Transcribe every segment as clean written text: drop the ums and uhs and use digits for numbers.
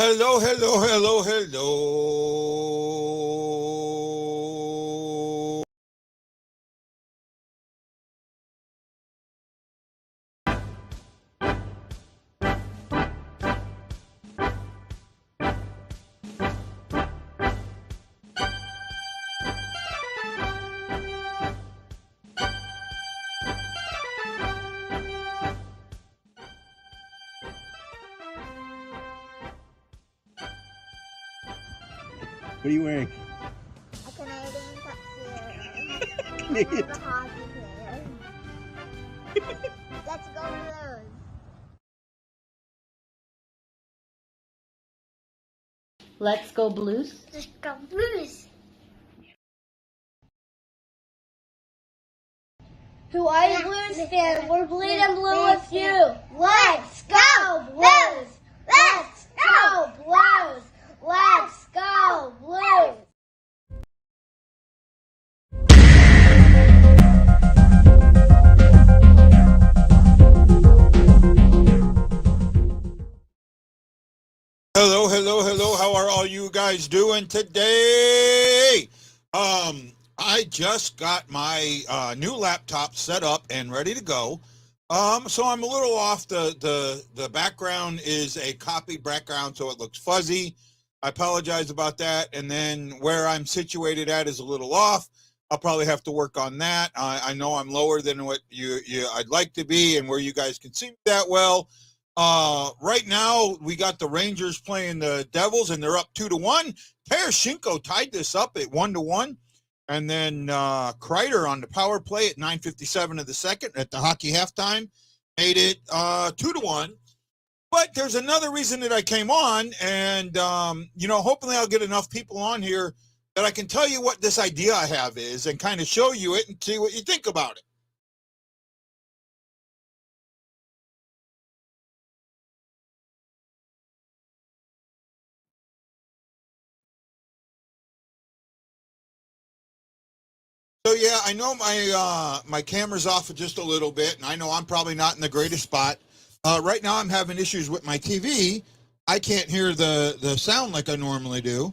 Hello, hello, hello, hello. What are you wearing? A Canadian tuxedo. Canadian The hockey player. Let's go Blues. Let's go Blues. Let's go Blues. Who are you Blues fans? We're bleeding blue with you. Let's go Blues! Let's go Blues! Let's go Blues! Hello, hello, hello. How are all you guys doing today? I just got my new laptop set up and ready to go. So I'm a little off. The background is a copied background, so it looks fuzzy. I apologize about that. And then where I'm situated at is a little off. I'll probably have to work on that. I know I'm lower than what I'd like to be, and where you guys can see me that well. Right now we got the Rangers playing the Devils, and they're up 2-1. Tarasenko tied this up at 1-1, and then Kreider on the power play at 9:57 of the second at the hockey halftime made it 2-1. But there's another reason that I came on, and hopefully I'll get enough people on here that I can tell you what this idea I have is, and kind of show you it and see what you think about it. So yeah, I know my camera's off just a little bit, and I know I'm probably not in the greatest spot. Right now, I'm having issues with my TV. I can't hear the sound like I normally do.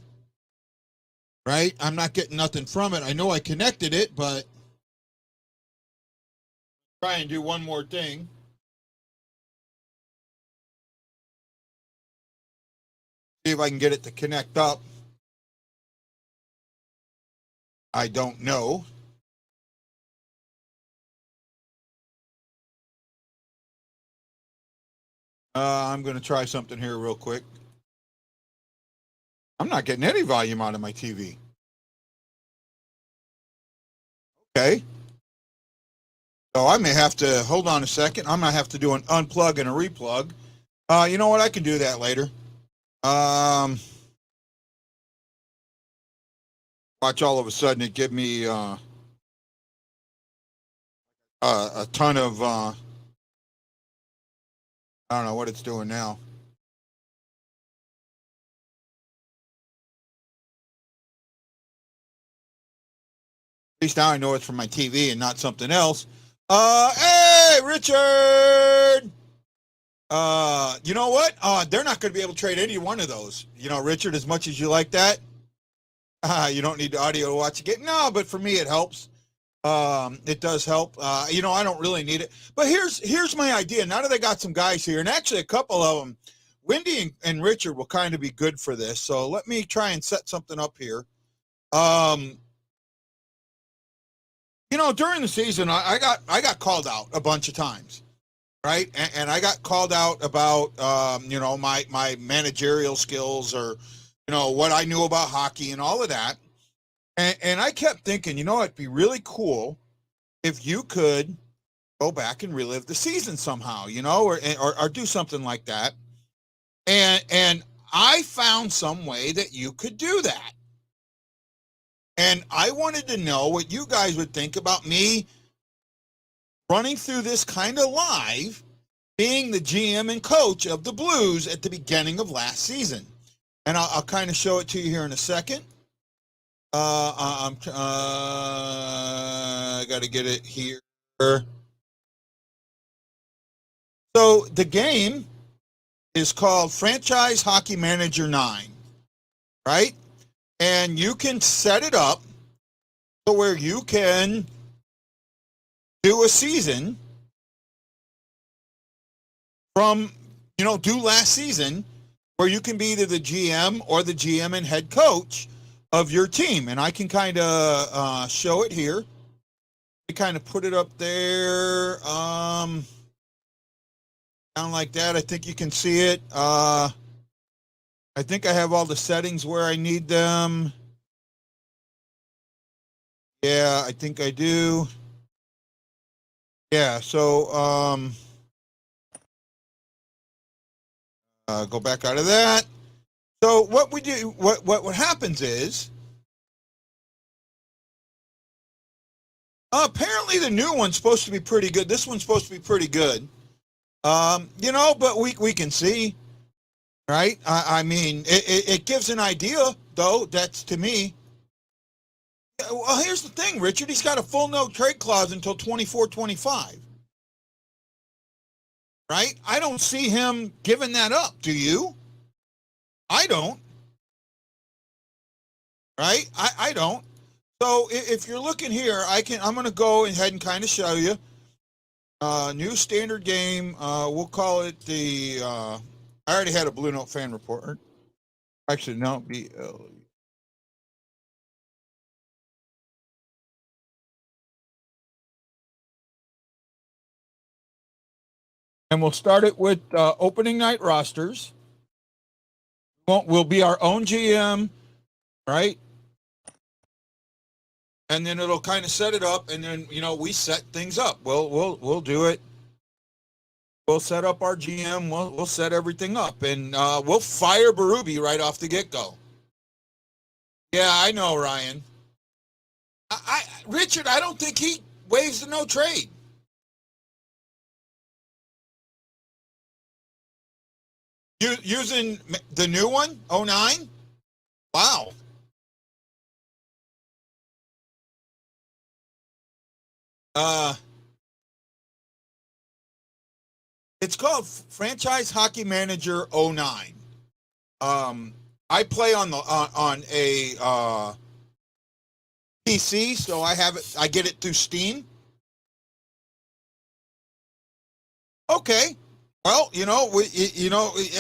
Right? I'm not getting nothing from it. I know I connected it, but try and do one more thing. See if I can get it to connect up. I don't know. I'm going to try something here real quick. I'm not getting any volume out of my TV. Okay. So I may have to, hold on a second. I'm going to have to do an unplug and a replug. You know what? I can do that later. Watch all of a sudden it give me a ton of, I don't know what it's doing now. At least now I know it's from my TV and not something else. Hey, Richard! You know what? They're not going to be able to trade any one of those. You know, Richard, as much as you like that, you don't need the audio to watch it. No, but for me, it helps. It does help. I don't really need it. But here's my idea. Now that I got some guys here, and actually a couple of them, Wendy and Richard will kind of be good for this. So let me try and set something up here. During the season, I got called out a bunch of times, right? And I got called out about my managerial skills, or what I knew about hockey and all of that. And I kept thinking, it'd be really cool if you could go back and relive the season somehow, or do something like that. And I found some way that you could do that. And I wanted to know what you guys would think about me running through this kind of live, being the GM and coach of the Blues at the beginning of last season. And I'll kind of show it to you here in a second. I got to get it here. So the game is called Franchise Hockey Manager 9, right? And you can set it up so where you can do a season from, do last season where you can be either the GM or the GM and head coach of your team. And I can kind of show it here. We kind of put it up there, down like that. I think you can see it. I think I have all the settings where I need them. Yeah, I think I do. Yeah, so go back out of that. So what we do, what happens is, apparently the new one's supposed to be pretty good. This one's supposed to be pretty good. But we can see, right? I mean, it gives an idea, though. That's to me. Well, here's the thing, Richard. He's got a full no trade clause until 24-25. Right? I don't see him giving that up. Do you? I don't. Right? I don't. So if you're looking here, I'm going to go ahead and kind of show you. New standard game. We'll call it the. I already had a BlueNote Fan Report. Actually, no. And we'll start it with opening night rosters. We'll be our own GM, right? And then it'll kind of set it up, and then we set things up. We'll do it. We'll set up our GM. We'll set everything up, and we'll fire Berube right off the get-go. Yeah, I know, Ryan. Richard, I don't think he waives the no trade. Using the new one, 09? Wow. It's called Franchise Hockey Manager 09. I play on a PC, so I have it. I get it through Steam. Okay. Well,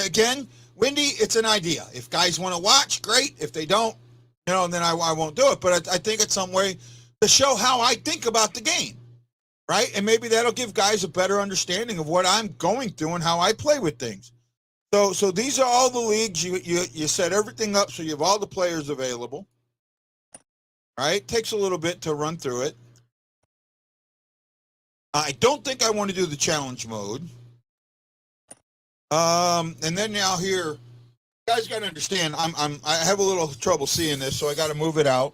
again, Wendy, it's an idea. If guys want to watch, great. If they don't, then I won't do it. But I think it's some way to show how I think about the game, right? And maybe that'll give guys a better understanding of what I'm going through and how I play with things. So these are all the leagues. You set everything up so you have all the players available, right? Takes a little bit to run through it. I don't think I want to do the challenge mode. And then now here, you guys got to understand, I have a little trouble seeing this, so I got to move it out.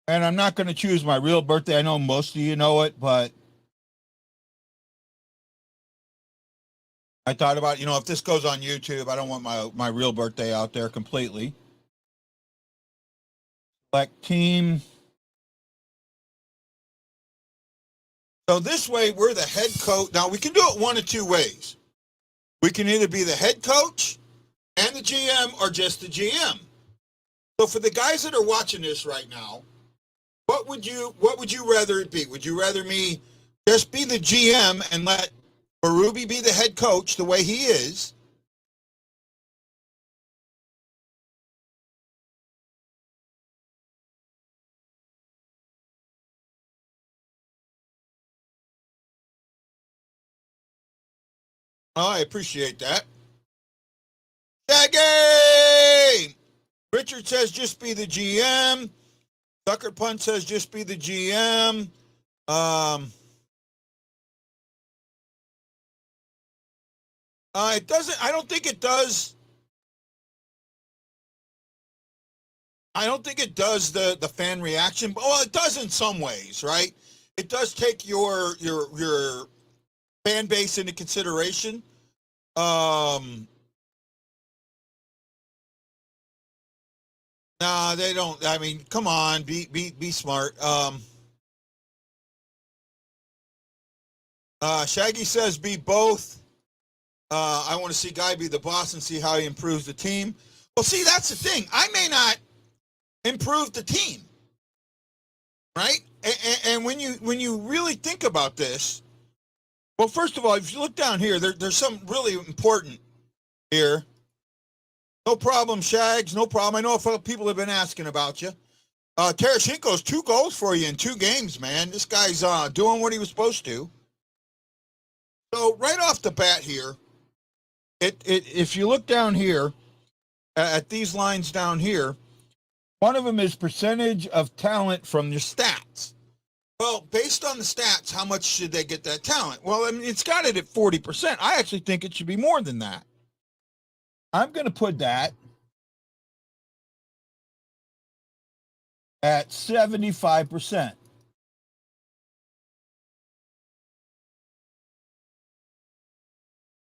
And I'm not going to choose my real birthday. I know most of you know it, but I thought about, if this goes on YouTube, I don't want my real birthday out there completely. Select team. So this way, we're the head coach. Now, we can do it one of two ways. We can either be the head coach and the GM or just the GM. So for the guys that are watching this right now, what would you rather it be? Would you rather me just be the GM and let Berube be the head coach the way he is? Oh, I appreciate that. Shaggy! Richard says just be the GM. Sucker Punch says just be the GM. It doesn't. I don't think it does I don't think it does the fan reaction. Well, it does in some ways, right? It does take your fan base into consideration. Nah, they don't. I mean, come on, be smart. Shaggy says be both. I want to see Guy be the boss and see how he improves the team. Well, see, that's the thing. I may not improve the team, right? And when you really think about this, well, first of all, if you look down here, there's something really important here. No problem, Shags. No problem. I know people have been asking about you. Tereshchenko's 2 goals for you in 2 games, man. This guy's doing what he was supposed to. So right off the bat here, if you look down here at these lines down here, one of them is percentage of talent from your stats. Well, based on the stats, how much should they get that talent? Well, I mean, it's got it at 40%. I actually think it should be more than that. I'm going to put that at 75%.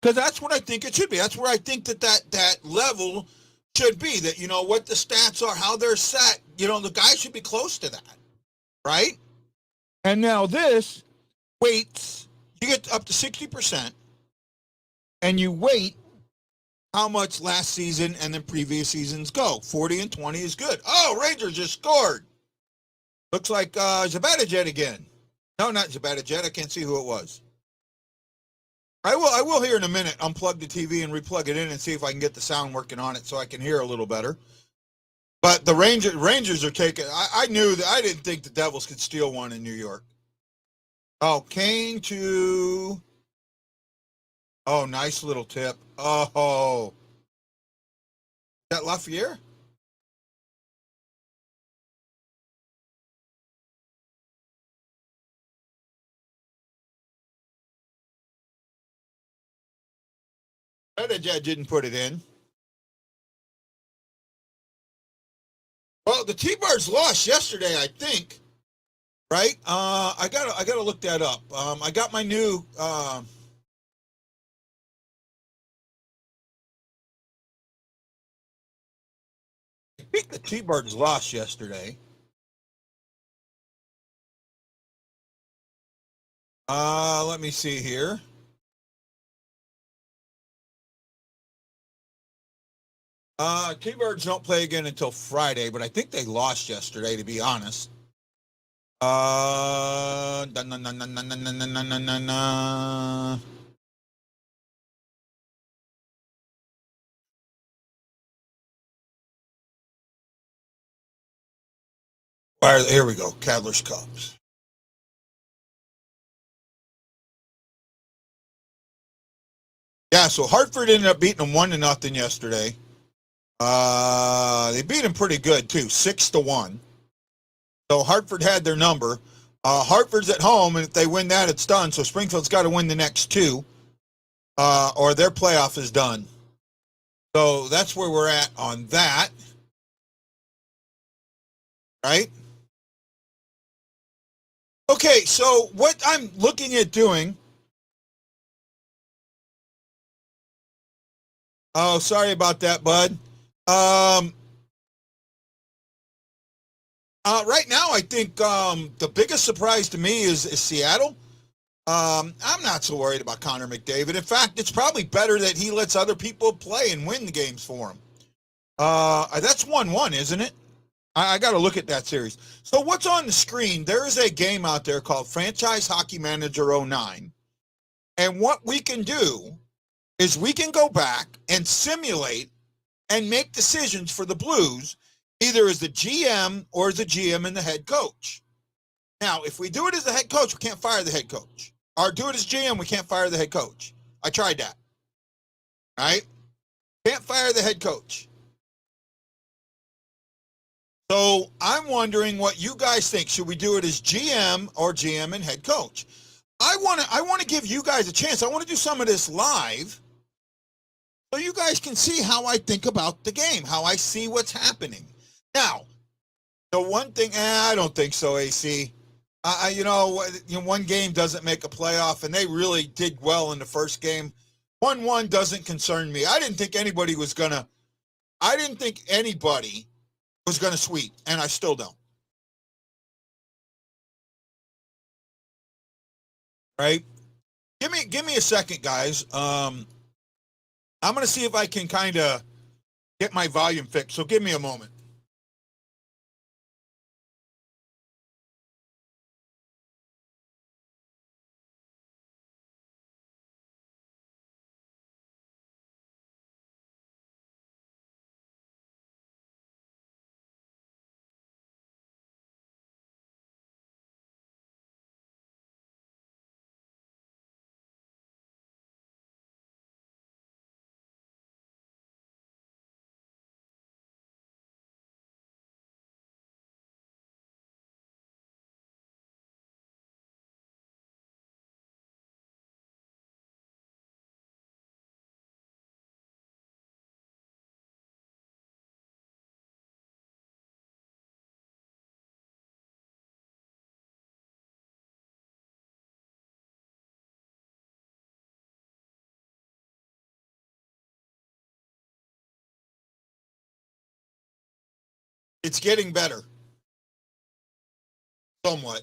Because that's what I think it should be. That's where I think that level should be. That, what the stats are, how they're set. The guy should be close to that, right? And now this weights, you get up to 60%, and you weight how much last season and then previous seasons go. 40 and 20 is good. Oh, Rangers just scored. Looks like Zibanejad again. No, not Zibanejad. I can't see who it was. I will here in a minute unplug the TV and replug it in and see if I can get the sound working on it so I can hear a little better. But the Rangers are taking. I knew that. I didn't think the Devils could steal one in New York. Oh, Kane to. Oh, nice little tip. Oh, is that Lafayette? Zibanejad didn't put it in. Well, the T-Birds lost yesterday, I think. Right? I gotta look that up. I got my new. I think the T-Birds lost yesterday. Let me see here. T-Birds don't play again until Friday, but I think they lost yesterday, to be honest. Where here we go. Cavaliers Cubs. Yeah, so Hartford ended up beating them 1-0 yesterday. They beat them pretty good too, 6-1. So Hartford had their number. Hartford's at home, and if they win that, it's done. So Springfield's got to win the next 2, or their playoff is done. So that's where we're at on that. Right? Okay, so what I'm looking at doing. Oh, sorry about that, bud. Right now, I think the biggest surprise to me is Seattle. I'm not so worried about Connor McDavid. In fact, it's probably better that he lets other people play and win the games for him. That's 1-1, isn't it? I got to look at that series. So what's on the screen? There is a game out there called Franchise Hockey Manager 09. And what we can do is we can go back and simulate and make decisions for the Blues, either as the GM or as the GM and the head coach. Now, if we do it as the head coach, we can't fire the head coach. Or do it as GM, we can't fire the head coach. I tried that. All right? Can't fire the head coach. So I'm wondering what you guys think. Should we do it as GM or GM and head coach? I want to give you guys a chance. I want to do some of this live so you guys can see how I think about the game, how I see what's happening. Now, The one thing, I don't think so, AC. One game doesn't make a playoff, and they really did well in the first game. 1-1 doesn't concern me. I didn't think anybody was gonna sweep, and I still don't. Right? Give me a second, guys. I'm gonna see if I can kind of get my volume fixed. So give me a moment. It's getting better, somewhat.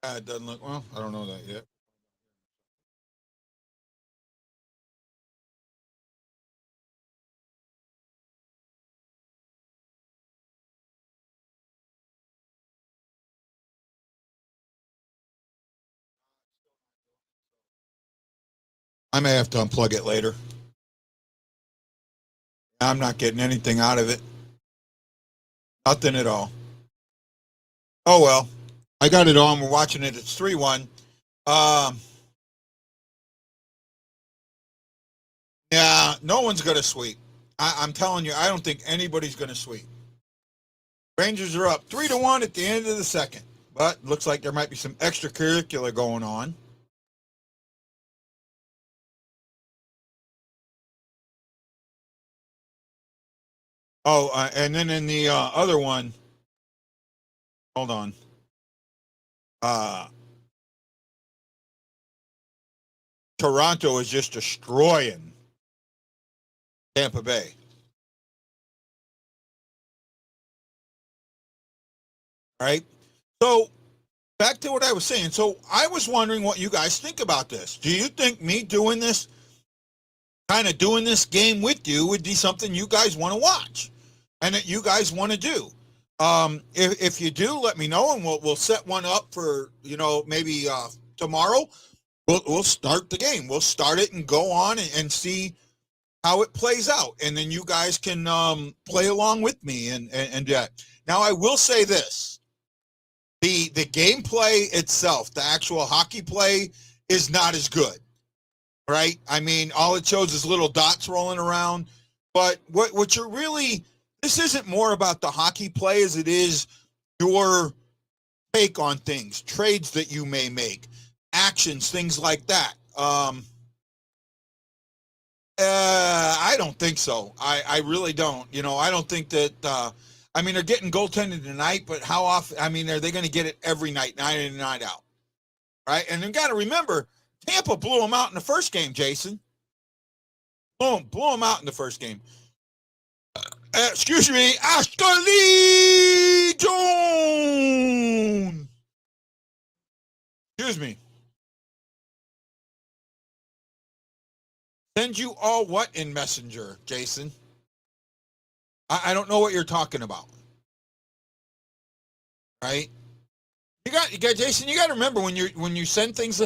It doesn't look well. I don't know that yet. I may have to unplug it later. I'm not getting anything out of it. Nothing at all. Oh well. I got it on. We're watching it. It's 3-1. Um, yeah, no one's gonna sweep. I'm telling you, I don't think anybody's gonna sweep. Rangers are up 3-1 at the end of the second, but looks like there might be some extracurricular going on. Oh, and then in the other one, hold on. Uh, Toronto is just destroying Tampa Bay. Right? So back to what I was saying. So I was wondering what you guys think about this. Do you think me doing this, kind of doing this game with you, would be something you guys want to watch and that you guys want to do? If you do, let me know, and we'll set one up for maybe tomorrow. We'll start the game. We'll start it and go on and see how it plays out, and then you guys can play along with me and that. Now I will say this: the gameplay itself, the actual hockey play, is not as good, right? I mean, all it shows is little dots rolling around. But what you're really, this isn't more about the hockey play as it is your take on things, trades that you may make, actions, things like that. I don't think so. I really don't. I don't think that. I mean, they're getting goaltending tonight, but how often? I mean, are they going to get it every night, night in and night out? Right? And you got to remember, Tampa blew them out in the first game, Jason. Blew them out in the first game. Excuse me, Ashley Jones. Excuse me. Send you all what in Messenger, Jason? I don't know what you're talking about. Right? You got Jason, you got to remember when you send things,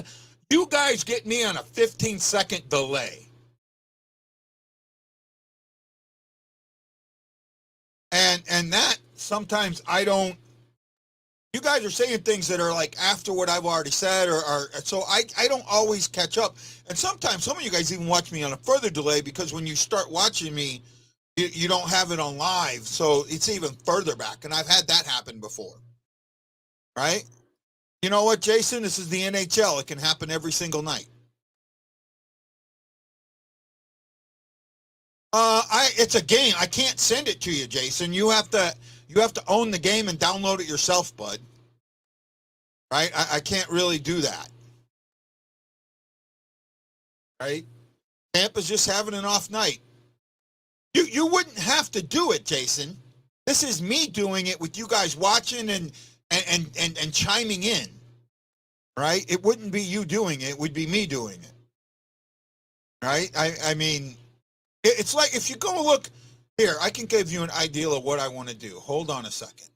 you guys get me on a 15-second delay. And that sometimes I don't you guys are saying things that are like after what I've already said, or so I don't always catch up. And sometimes some of you guys even watch me on a further delay because when you start watching me, you don't have it on live, so it's even further back. And I've had that happen before, right? You know what, Jason? This is the NHL. It can happen every single night. It's a game. I can't send it to you, Jason. You have to own the game and download it yourself, bud. Right? I can't really do that. Right? Tampa's just having an off night. You wouldn't have to do it, Jason. This is me doing it with you guys watching and chiming in. Right? It wouldn't be you doing it. It would be me doing it. Right? I mean, it's like if you go look here, I can give you an idea of what I want to do. Hold on a second.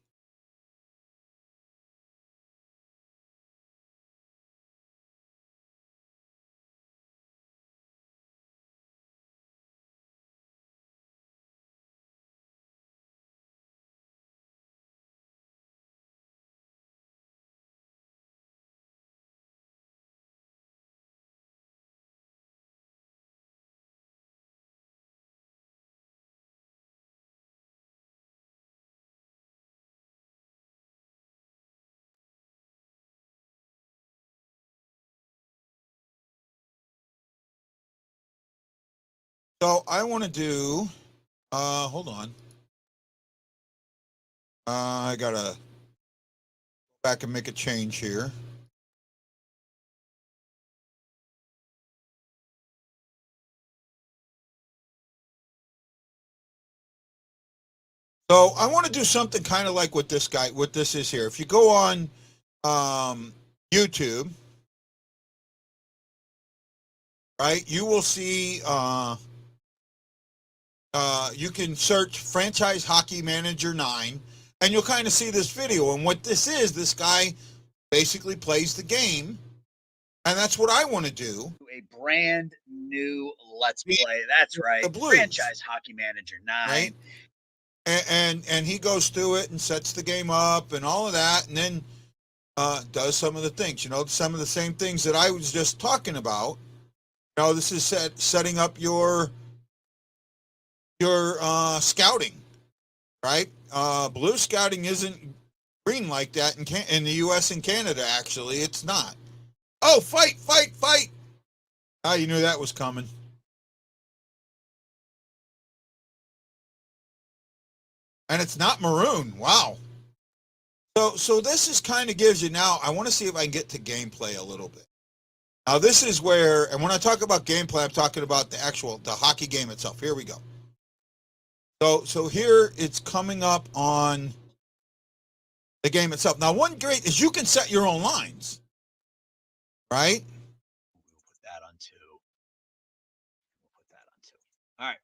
So I want to do, hold on. I got to go back and make a change here. So I want to do something kind of like what this is here. If you go on YouTube, right, you will see, you can search Franchise Hockey Manager 9, and you'll kind of see this video. And what this is, this guy basically plays the game, and that's what I want to do. A brand new Let's Play. That's right. The Blues. Franchise Hockey Manager 9. Right? And he goes through it and sets the game up and all of that, and then does some of the things, some of the same things that I was just talking about. This is setting up your scouting, right? Blue scouting isn't green like that in the U.S. and Canada. Actually, it's not. Oh, fight! Ah, you knew that was coming. And it's not maroon. Wow. So this is kind of gives you now. I want to see if I can get to gameplay a little bit. Now this is where, and when I talk about gameplay, I'm talking about the hockey game itself. Here we go. So here it's coming up on the game itself. Now one great is you can set your own lines, right? We'll put that on 2. All right.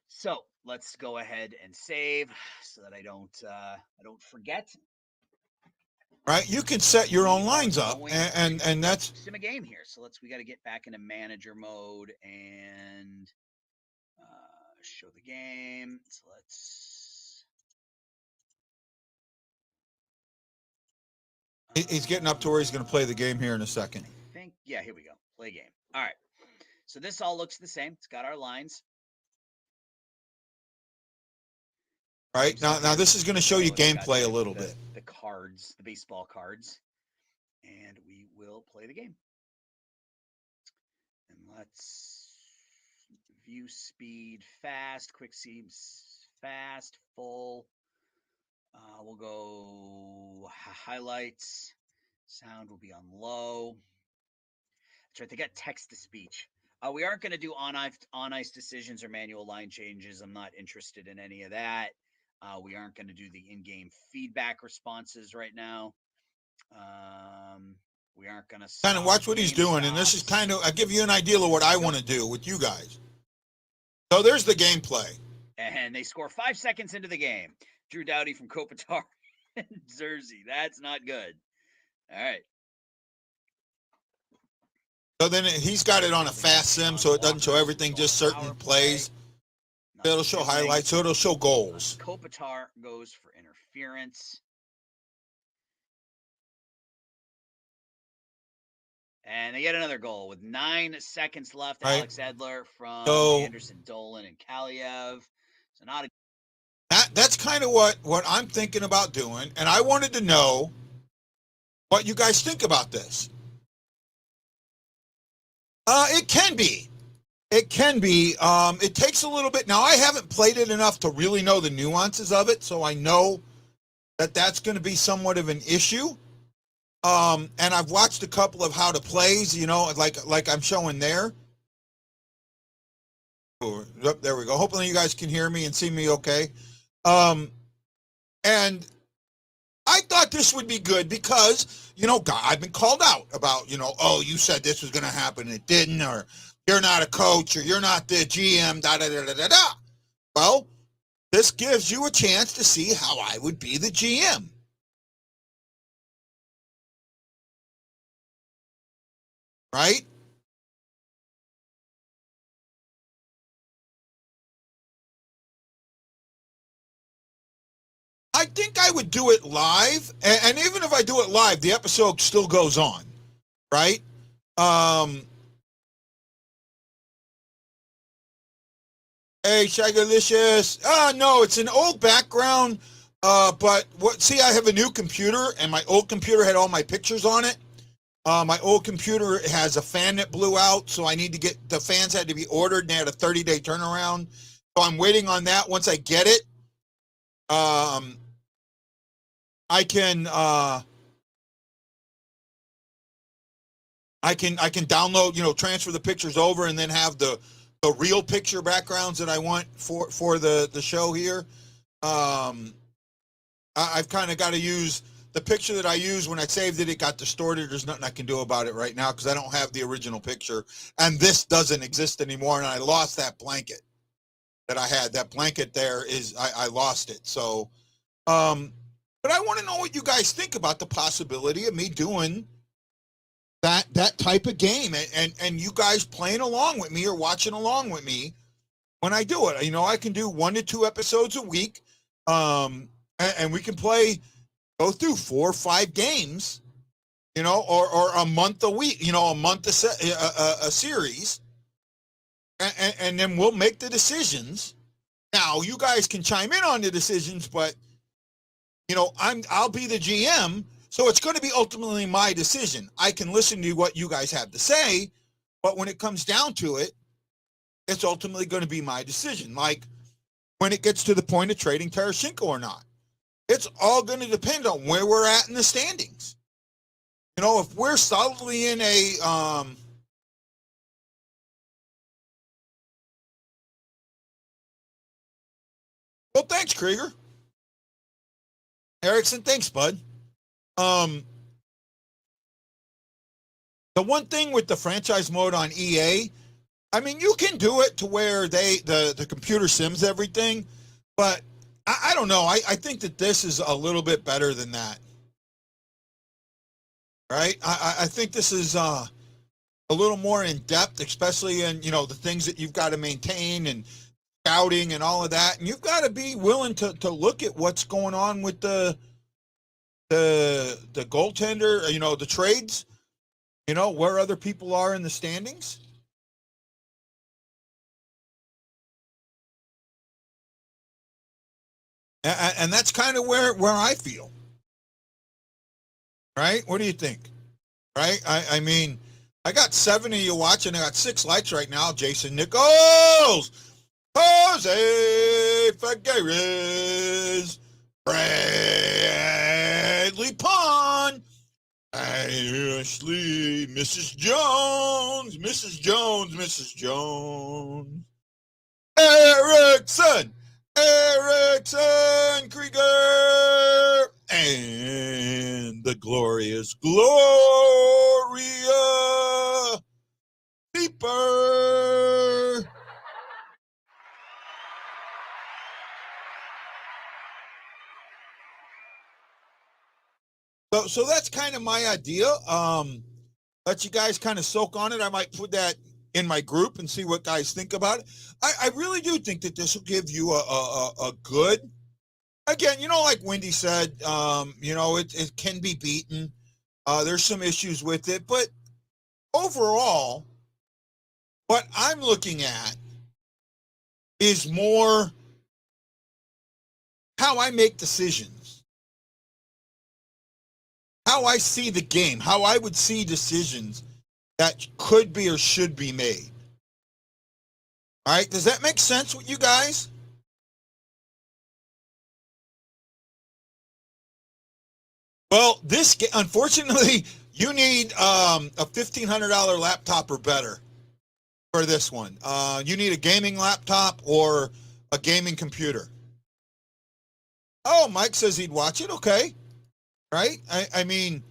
So let's go ahead and save so that I don't forget. Right, you can set your own lines up, and that's sim a game here. So we got to get back into manager mode and show the game. So let's. He's getting up to where he's going to play the game here in a second. I think, yeah, here we go. Play game. All right. So this all looks the same. It's got our lines. Right, now this is going to show you gameplay a little bit. The cards, the baseball cards. And we will play the game. And let's view speed, fast, quick seems fast, full. We'll go highlights. Sound will be on low. That's right, they got text to speech. We aren't going to do on-ice decisions or manual line changes. I'm not interested in any of that. We aren't going to do the in-game feedback responses right now. We aren't going to kind of watch what he's doing, and this is kind of, I'll give you an idea of what I want to do with you guys. So there's the gameplay. And they score 5 seconds into the game. Drew Doughty from Kopitar and Jersey. That's not good. All right. So then he's got it on a fast sim, so it doesn't show everything, just certain plays. It'll show highlights, so it'll show goals. Kopitar goes for interference. And they get another goal with 9 seconds left. Right. Alex Edler from So- Anderson, Dolan, and Kaliev. So not a That's kind of what I'm thinking about doing, and I wanted to know what you guys think about this. It can be. It can be. It takes a little bit. Now, I haven't played it enough to really know the nuances of it, so I know that that's going to be somewhat of an issue. And I've watched a couple of how to plays, you know, like I'm showing there. Oh, there we go. Hopefully you guys can hear me and see me okay. And I thought this would be good because, you know, I've been called out about, you know, oh, you said this was going to happen and it didn't, or you're not a coach, or you're not the GM, da-da-da-da-da-da. Well, this gives you a chance to see how I would be the GM. Right? I think I would do it live, and even if I do it live, the episode still goes on, right? Hey, Shagalicious. No, it's an old background, but see, I have a new computer, and my old computer had all my pictures on it. My old computer has a fan that blew out, so I need to get, the fans had to be ordered, and they had a 30-day turnaround. So I'm waiting on that. Once I get it, I can download, you know, transfer the pictures over, and then have the real picture backgrounds that I want for the show here. I've kind of got to use the picture that I used when I saved it. It got distorted. There's nothing I can do about it right now because I don't have the original picture, and this doesn't exist anymore. And I lost that blanket that I had. That blanket there is, I lost it. So, but I want to know what you guys think about the possibility of me doing that type of game, and you guys playing along with me or watching along with me when I do it. You know, I can do 1 to 2 episodes a week, and we can go through 4 or 5 games, you know, or a month a week, you know, a month a series, and then we'll make the decisions. Now, you guys can chime in on the decisions, but you know, I'll be the GM. So it's going to be ultimately my decision. I can listen to what you guys have to say, but when it comes down to it, it's ultimately going to be my decision. Like when it gets to the point of trading Tarasenko or not, it's all going to depend on where we're at in the standings. You know, if we're solidly in a well, thanks, Krieger. Erickson, thanks, bud. The one thing with the franchise mode on EA, I mean, you can do it to where the computer sims everything, but I don't know. I think that this is a little bit better than that. Right? I think this is a little more in depth, especially in, you know, the things that you've got to maintain and scouting and all of that. And you've got to be willing to look at what's going on with the goaltender, you know, the trades, you know, where other people are in the standings. And that's kind of where I feel. Right? What do you think? Right? I mean, I got 7 of you watching. I got 6 likes right now. Jason Nichols, Jose Figueres, Bradley Pond, Ashley, Mrs. Jones, Erickson, Krieger, and the glorious Gloria Deeper. So that's kind of my idea. Let you guys kind of soak on it. I might put that in my group and see what guys think about it. I really do think that this will give you a good, again, you know, like Wendy said, you know, it can be beaten. There's some issues with it, but overall, what I'm looking at is more how I make decisions, how I see the game, how I would see decisions that could be or should be made. All right, does that make sense with you guys? Well, unfortunately, you need a $1,500 laptop or better for this one. You need a gaming laptop or a gaming computer. Oh, Mike says he'd watch it. Okay, right? I mean,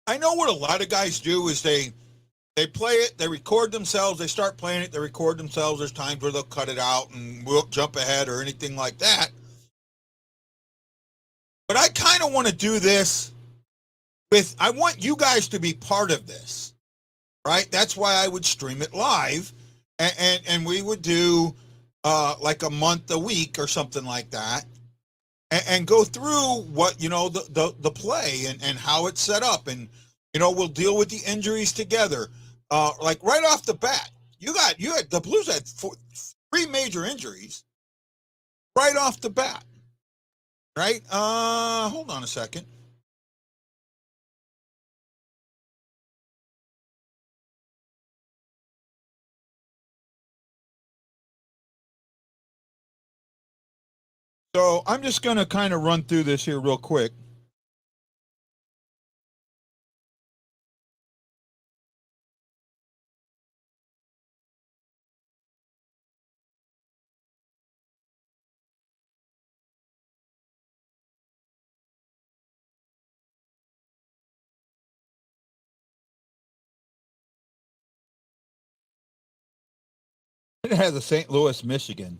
I know what a lot of guys do is they play it, they record themselves, they start playing it, they record themselves. There's times where they'll cut it out and we'll jump ahead or anything like that. But I kind of want to do this I want you guys to be part of this, right? That's why I would stream it live, and we would do like a month a week or something like that, and go through what the play and how it's set up, and we'll deal with the injuries together. Like right off the bat, you had the Blues had 3 major injuries right off the bat, right? Hold on a second. So I'm just going to kind of run through this here real quick. It has a St. Louis, Michigan.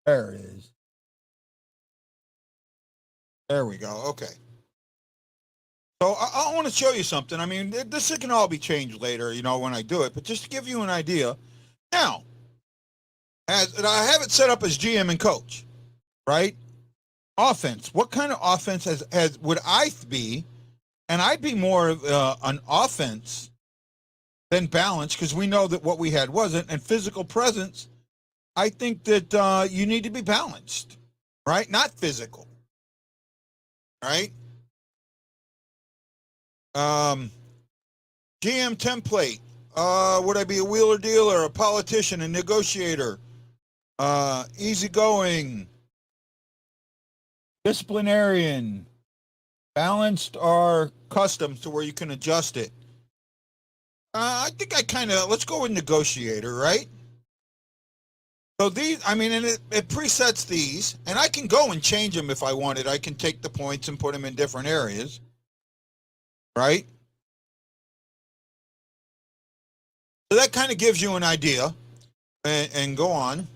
There it is. There we go. Okay. So I want to show you something. I mean, this can all be changed later, when I do it. But just to give you an idea, now, and I have it set up as GM and coach, right? Offense. What kind of offense would I be? And I'd be more of an offense than balance, because we know that what we had wasn't. And physical presence, I think that you need to be balanced, right? Not physical, right? GM template. Would I be a wheeler dealer, a politician, a negotiator, easygoing, disciplinarian, balanced, or custom to where you can adjust it? I think let's go with negotiator, right? So these, I mean, and it presets these, and I can go and change them if I wanted. I can take the points and put them in different areas, right? So that kind of gives you an idea, and go on.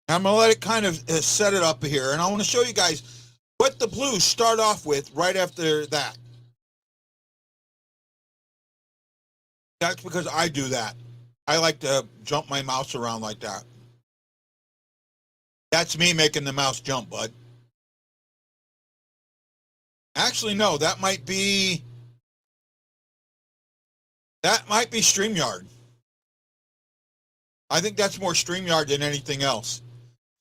I'm going to let it kind of set it up here, and I want to show you guys what the Blues start off with right after that. That's because I do that. I like to jump my mouse around like that. That's me making the mouse jump, bud. Actually, no, that might be StreamYard. I think that's more StreamYard than anything else.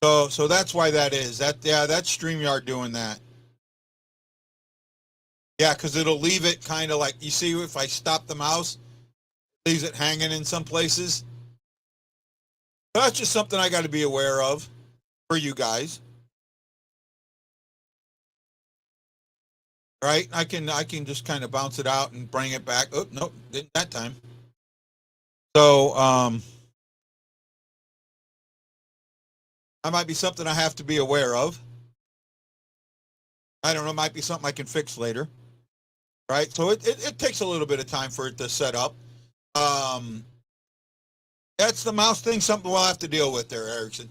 So that's why that is. That's StreamYard doing that. Yeah, because it'll leave it kind of like, you see, if I stop the mouse, it leaves it hanging in some places. That's just something I got to be aware of for you guys. Right? I can just kind of bounce it out and bring it back. Oh, nope, didn't that time. So, that might be something I have to be aware of. I don't know, it might be something I can fix later. Right? So it takes a little bit of time for it to set up. That's the mouse thing, something we'll have to deal with there, Erickson.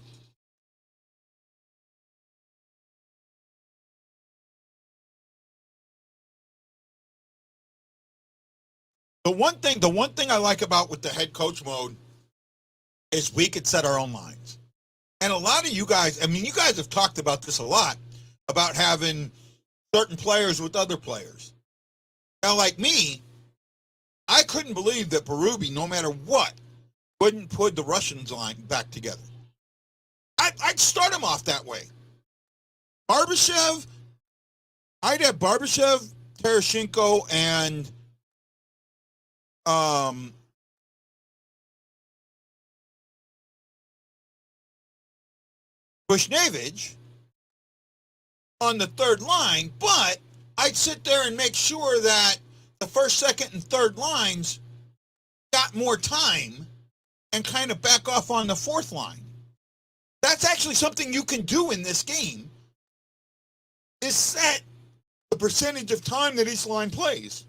The one thing I like about with the head coach mode is we could set our own lines. And a lot of you guys, I mean, you guys have talked about this a lot, about having certain players with other players. Now, like me, I couldn't believe that Berube, no matter what, wouldn't put the Russians line back together. I'd start him off that way. Barbashev, I'd have Barbashev, Tereshchenko, and Bushnevich on the third line, but I'd sit there and make sure that the first, second, and third lines got more time and kind of back off on the fourth line. That's actually something you can do in this game, is set the percentage of time that each line plays.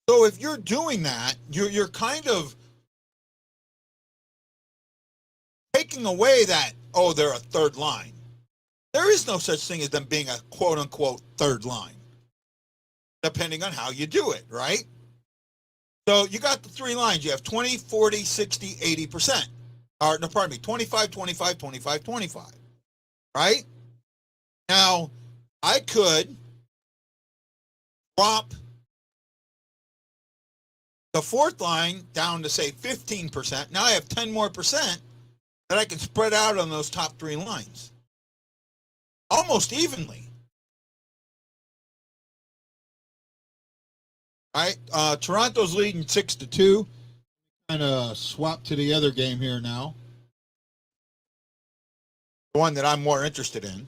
So if you're doing that, you're kind of taking away that, oh, they're a third line. There is no such thing as them being a quote-unquote third line, depending on how you do it, right? So you got the three lines. You have 20, 40, 60, 80%. Or, no, pardon me, 25, 25, 25, 25, right? Now, I could drop the fourth line down to, say, 15%. Now I have 10 more percent that I can spread out on those top three lines almost evenly. All right, Toronto's leading 6-2. Kind of swap to the other game here now. The one that I'm more interested in.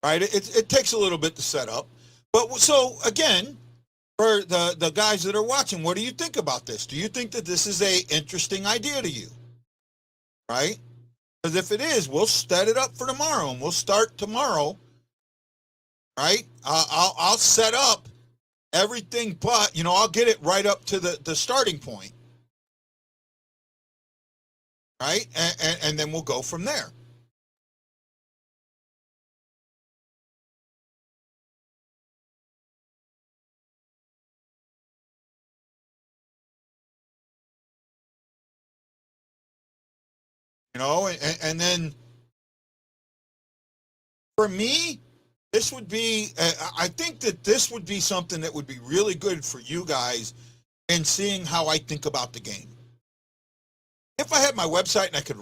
All right, it takes a little bit to set up. But so, again, for the guys that are watching, what do you think about this? Do you think that this is a interesting idea to you? Right? Because if it is, we'll set it up for tomorrow, and we'll start tomorrow. Right? I'll set up everything, but I'll get it right up to the starting point. Right? And then we'll go from there. And then for me, this would be, I think that this would be something that would be really good for you guys in seeing how I think about the game. If I had my website and I could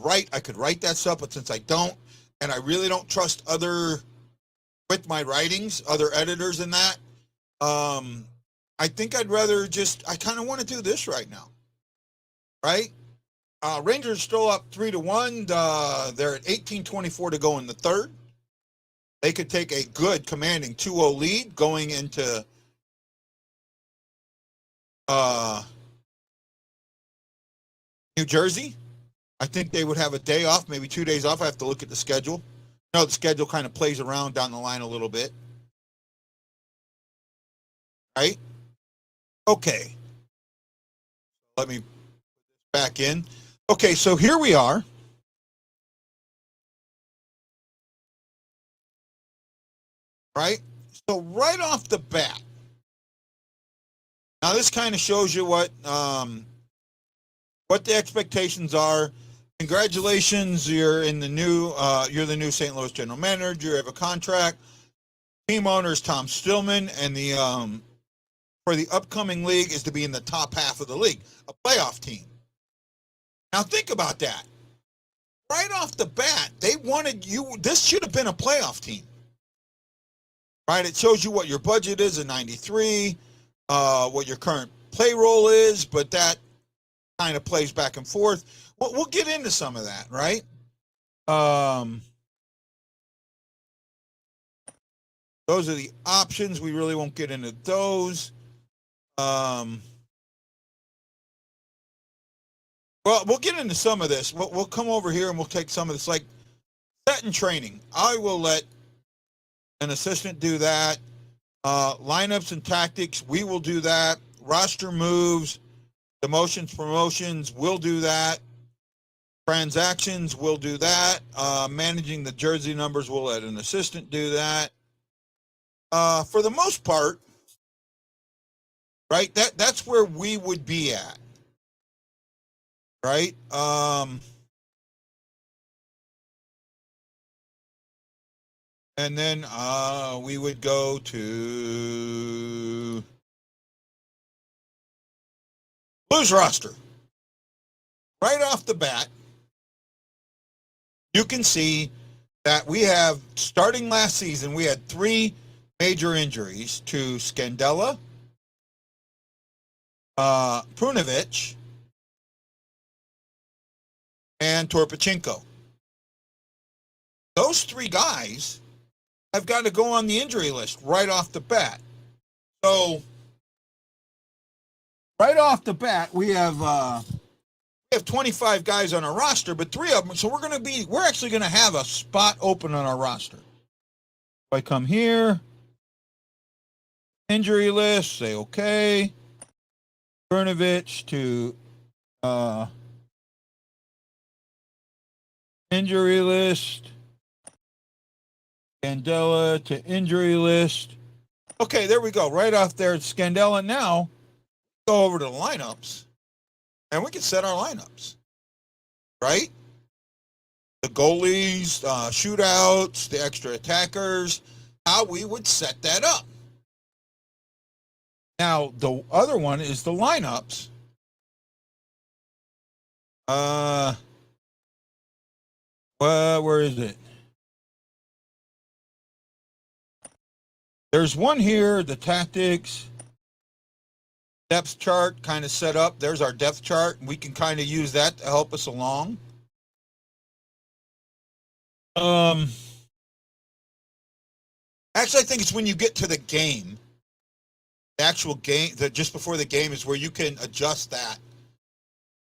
write that stuff, but since I don't, and I really don't trust with my writings, other editors in that, I think I'd rather I kind of want to do this right now. Right? Rangers still up 3-1. They're at 18:24 to go in the third. They could take a good commanding 2-0 lead going into New Jersey. I think they would have a day off, maybe 2 days off. I have to look at the schedule. The schedule kind of plays around down the line a little bit. Right? Okay. Let me back in. Okay, so here we are. Right? So right off the bat, now this kind of shows you what the expectations are. Congratulations, you're the new St. Louis general manager. You have a contract. Team owner is Tom Stillman, and the for the upcoming league is to be in the top half of the league, a playoff team. Now think about that. Right off the bat, they wanted you. This should have been a playoff team. Right? It shows you what your budget is in 93, what your current payroll is, but that kind of plays back and forth. We'll get into some of that, right? Those are the options. We really won't get into those. Well, we'll get into some of this. We'll come over here and we'll take some of this, like set and training. I will let an assistant do that. Lineups and tactics, we will do that. Roster moves, demotions, promotions, we'll do that. Transactions, we'll do that. Managing the jersey numbers, we'll let an assistant do that. for the most part, right? That's where we would be at, right? And then we would go to Blues roster. Right off the bat, you can see that we have, starting last season, we had 3 major injuries to Scandella, Prunovic, and Torpachenko. Those 3 guys have got to go on the injury list right off the bat. So, right off the bat, we have 25 guys on our roster, but 3 of them. So we're actually going to have a spot open on our roster. If I come here, injury list, say okay. Prunovic to injury list. Scandella to injury list. Okay, there we go. Right off there, Scandella. Now, go over to the lineups, and we can set our lineups, right? The goalies, shootouts, the extra attackers, how we would set that up. Now, the other one is the lineups. Well, where is it? There's one here, the tactics, depth chart kind of set up. There's our depth chart. We can kind of use that to help us along. Actually, I think it's when you get to the game, the actual game, just before the game is where you can adjust that.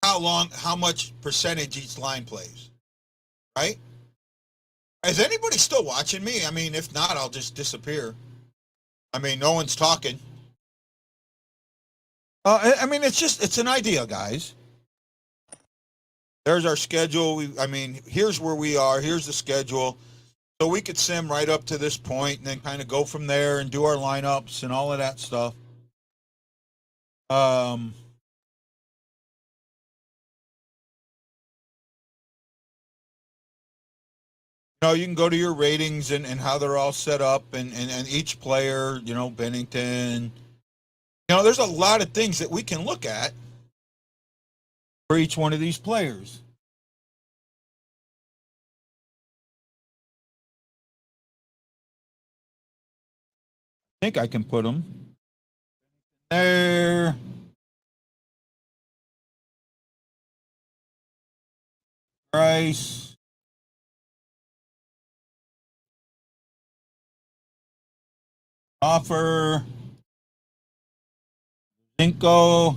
How much percentage each line plays, right? Is anybody still watching me? I mean, if not, I'll just disappear. I mean, no one's talking. I mean, it's an idea, guys. There's our schedule. Here's where we are. Here's the schedule. So we could sim right up to this point and then kind of go from there and do our lineups and all of that stuff. You can go to your ratings and how they're all set up and each player, Bennington. There's a lot of things that we can look at for each one of these players. I think I can put them there. Price. Offer. Cinco.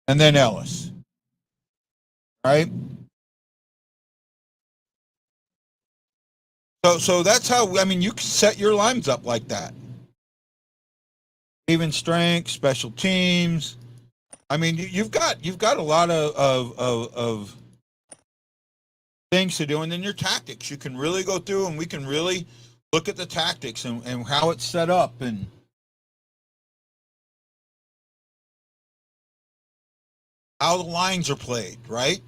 And then Ellis. Right? So that's how, you can set your lines up like that. Even strength, special teams. You've got a lot of things to do, and then your tactics. You can really go through, and we can really look at the tactics and how it's set up and how the lines are played, right?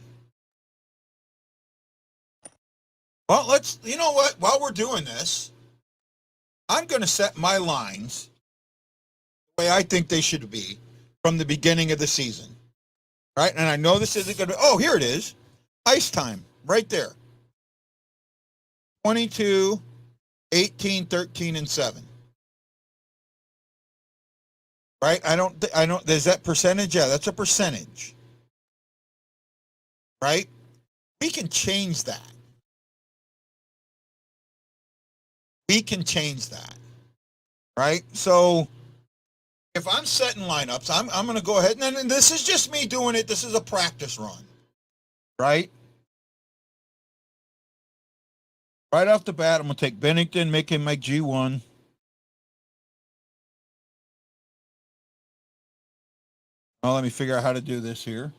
Well, you know what? While we're doing this, I'm going to set my lines the way I think they should be from the beginning of the season, right? And I know this isn't going to be, oh, here it is. Ice time, right there. 22, 18, 13, and 7. Right? I don't, there's that percentage? Yeah, that's a percentage. Right? We can change that. We can change that. Right? So, if I'm setting lineups, I'm going to go ahead, and this is just me doing it. This is a practice run. Right? Right off the bat, I'm going to take Bennington, make him my G1. Well, let me figure out how to do this here.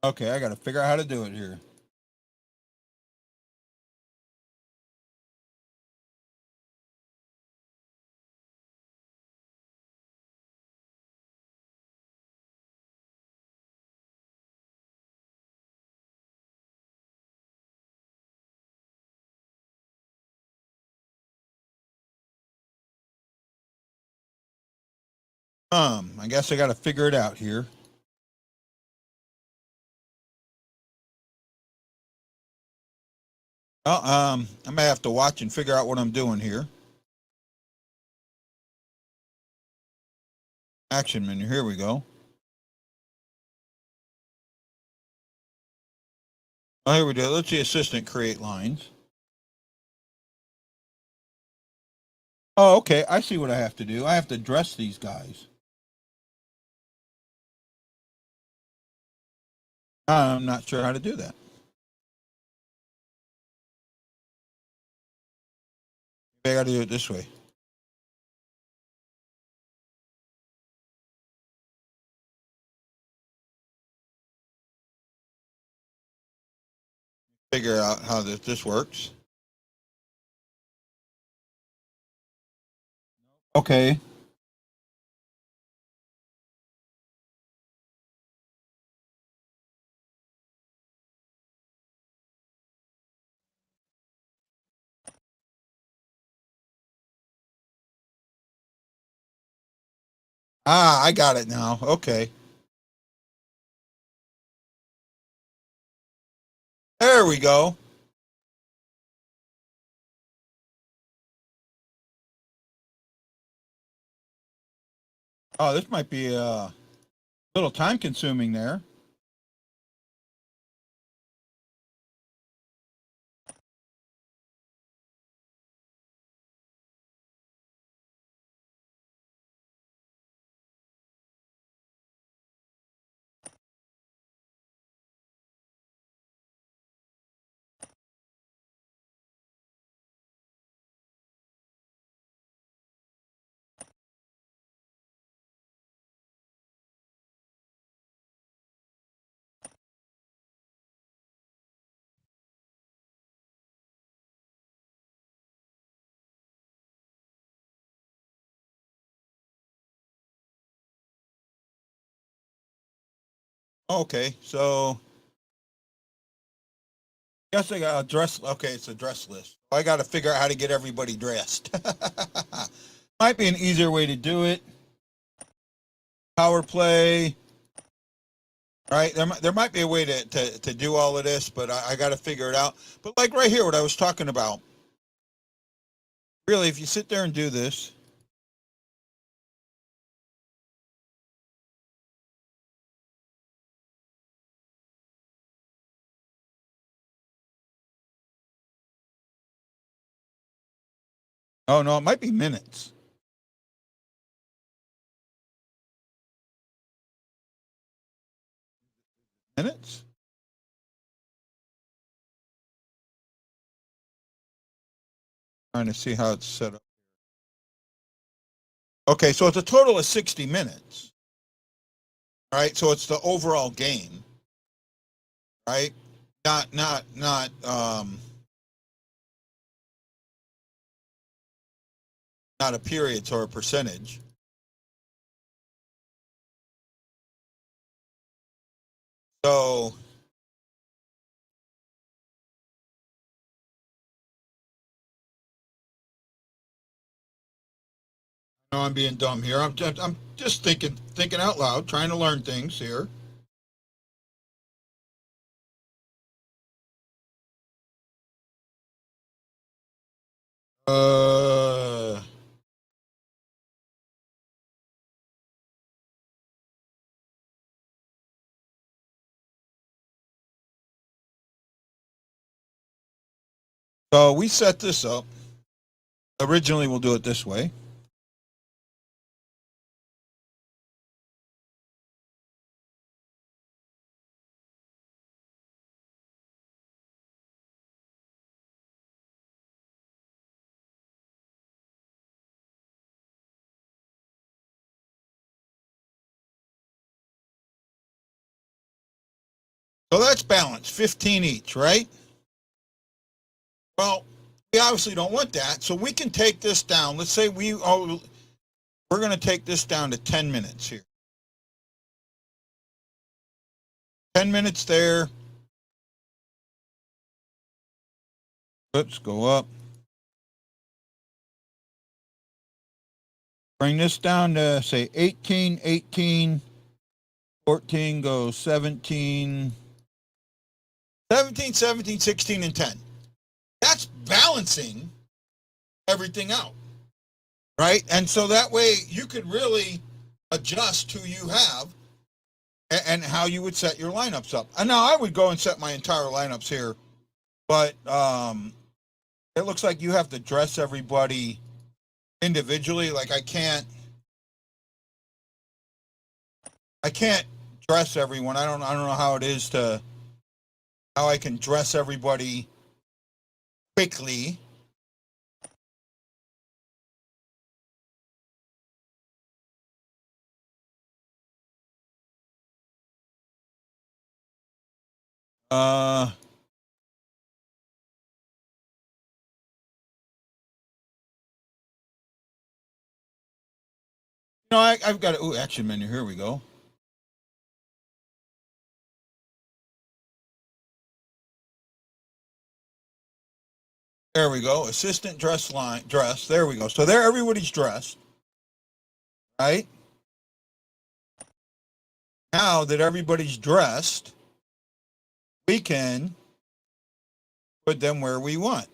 Okay, I got to figure out how to do it here. I guess I got to figure it out here. Well, I may have to watch and figure out what I'm doing here. Action menu, here we go. Oh, here we go. Let's see assistant create lines. Oh, okay. I see what I have to do. I have to dress these guys. I'm not sure how to do that. Maybe I got to do it this way. Figure out how this works. Okay. Ah, I got it now. Okay. There we go. Oh, this might be a little time consuming there. Okay, so guess I got a dress. Okay, it's a dress list. I got to figure out how to get everybody dressed. Might be an easier way to do it. Power play. Right, there might be a way to do all of this, but I got to figure it out. But like right here, what I was talking about, really, if you sit there and do this, oh no, it might be minutes. Minutes? Trying to see how it's set up. Okay, so it's a total of 60 minutes, right? So it's the overall game, right? Not a period or a percentage. So no, I'm being dumb here. I'm just thinking out loud, trying to learn things here. Uh, so we set this up. Originally, we'll do it this way. So that's balanced, 15 each, right? Well, we obviously don't want that, so we can take this down. Let's say we're going to take this down to 10 minutes here. 10 minutes there. Oops, go up. Bring this down to, say, 18, 18, 14 goes 17, 17, 17, 16, and 10. That's balancing everything out, right? And so that way you could really adjust who you have and how you would set your lineups up. And now I would go and set my entire lineups here, but it looks like you have to dress everybody individually. Like I can't dress everyone. I don't know how it is to how I can dress everybody quickly. I've got a action menu. Here we go. There we go. Assistant dress. There we go. So there, everybody's dressed, right? Now that everybody's dressed, we can put them where we want.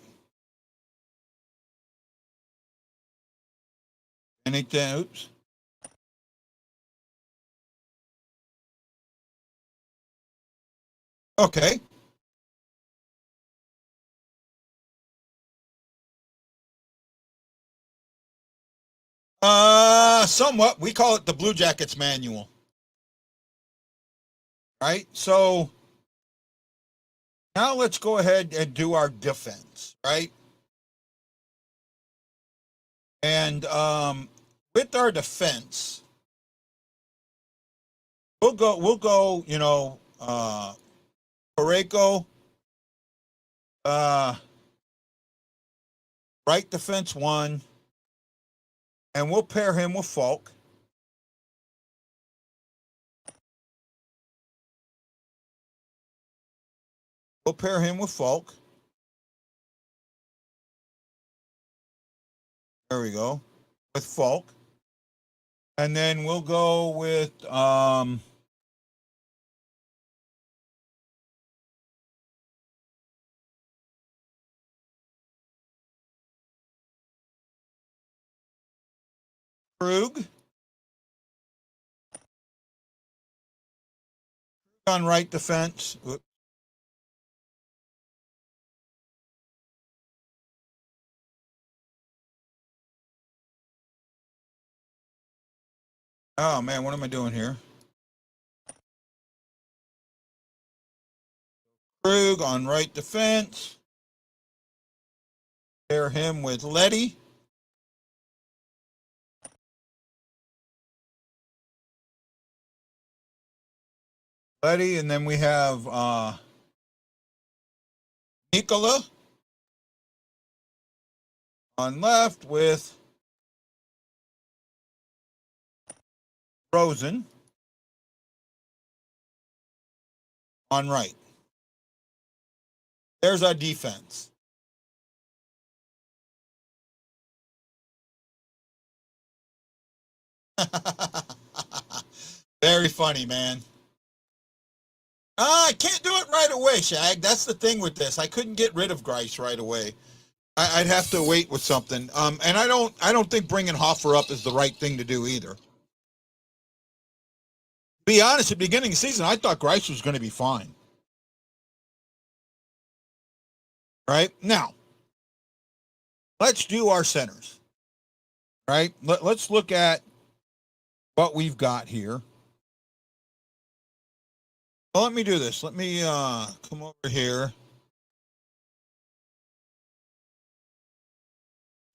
Anything? Oops. Okay. Somewhat. We call it the Blue Jackets manual. Right? So now let's go ahead and do our defense, right? And with our defense, we'll go, Pareko, right defense 1, and we'll pair him with Falk. We'll pair him with Falk. There we go. With Falk. And then we'll go with Krug on right defense. Oops. Oh man, what am I doing here? Krug on right defense. Pair him with Letty. And then we have Nikola on left with Rosen on right. There's our defense. Very funny, man. I can't do it right away, Shag. That's the thing with this. I couldn't get rid of Grice right away. I'd have to wait with something. And I don't think bringing Hoffer up is the right thing to do either. To be honest, at the beginning of the season, I thought Grice was going to be fine. Right? Now, let's do our centers. Right? Let's look at what we've got here. Well, let me do this. Let me come over here.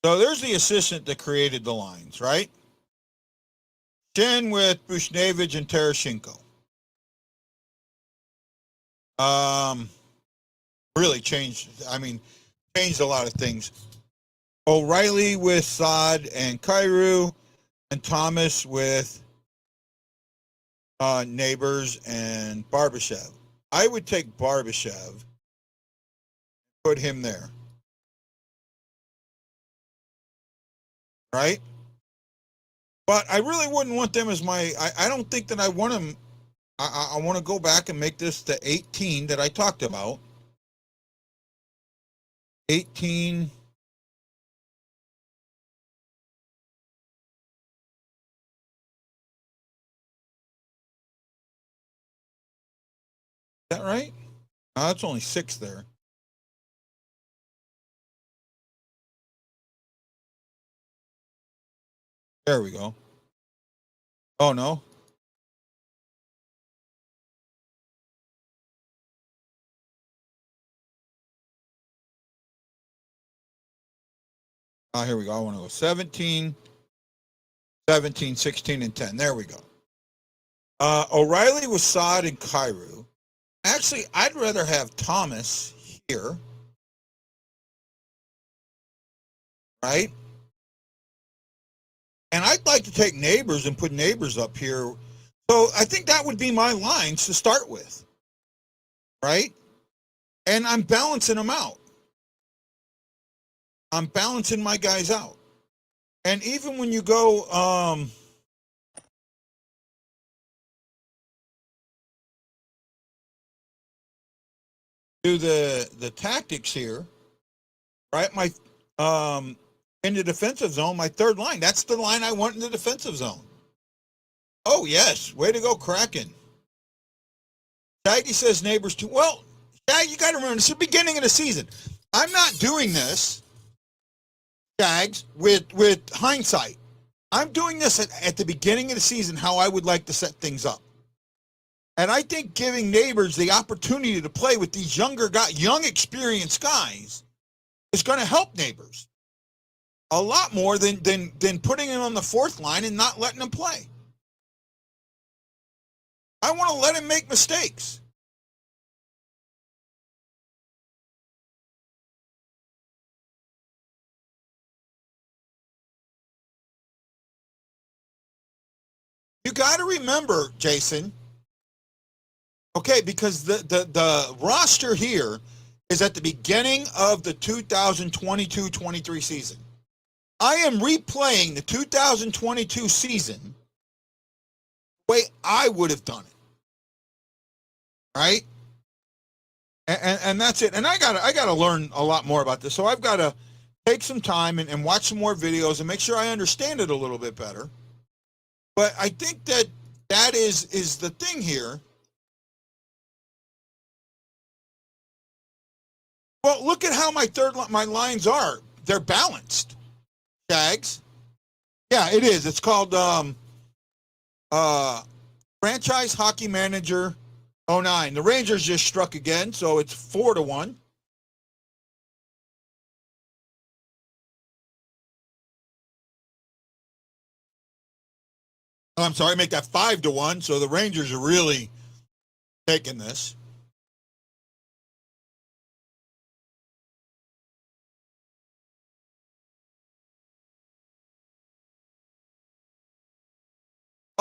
So there's the assistant that created the lines, right? Shin with Bushnevich and Terashenko. Really changed. I mean, changed a lot of things. O'Reilly with Saad and Kairu, and Thomas with Neighbors and Barbashev. I would take Barbashev, put him there. Right? But I really wouldn't want them as my. I don't think that I want them. I want to go back and make this the 18 that I talked about. 18. Is that right? That's only 6 there. There we go. Oh, no. Here we go. I want to go 17, 17, 16, and 10. There we go. O'Reilly with Saad and Kairu. Actually, I'd rather have Thomas here. Right? And I'd like to take Neighbors and put Neighbors up here. So I think that would be my lines to start with. Right? And I'm balancing them out. I'm balancing my guys out. And even when you go do the tactics here, right? My in the defensive zone, my third line. That's the line I want in the defensive zone. Oh yes, way to go, Kraken. Shaggy says Neighbors too. Well, Shag, you got to remember, it's the beginning of the season. I'm not doing this, Shags, with hindsight. I'm doing this at the beginning of the season, how I would like to set things up. And I think giving Neighbors the opportunity to play with these young experienced guys is going to help Neighbors a lot more than putting him on the fourth line and not letting him play. I want to let him make mistakes. You got to remember, Jason, okay, because the roster here is at the beginning of the 2022-23 season. I am replaying the 2022 season the way I would have done it. Right? And that's it. And I gotta learn a lot more about this. So I've got to take some time and watch some more videos and make sure I understand it a little bit better. But I think that is the thing here. Well, look at how my lines are. They're balanced. Shags. Yeah, it is. It's called Franchise Hockey Manager 09. The Rangers just struck again, so it's 4-1. Oh, I'm sorry, make that 5-1. So the Rangers are really taking this.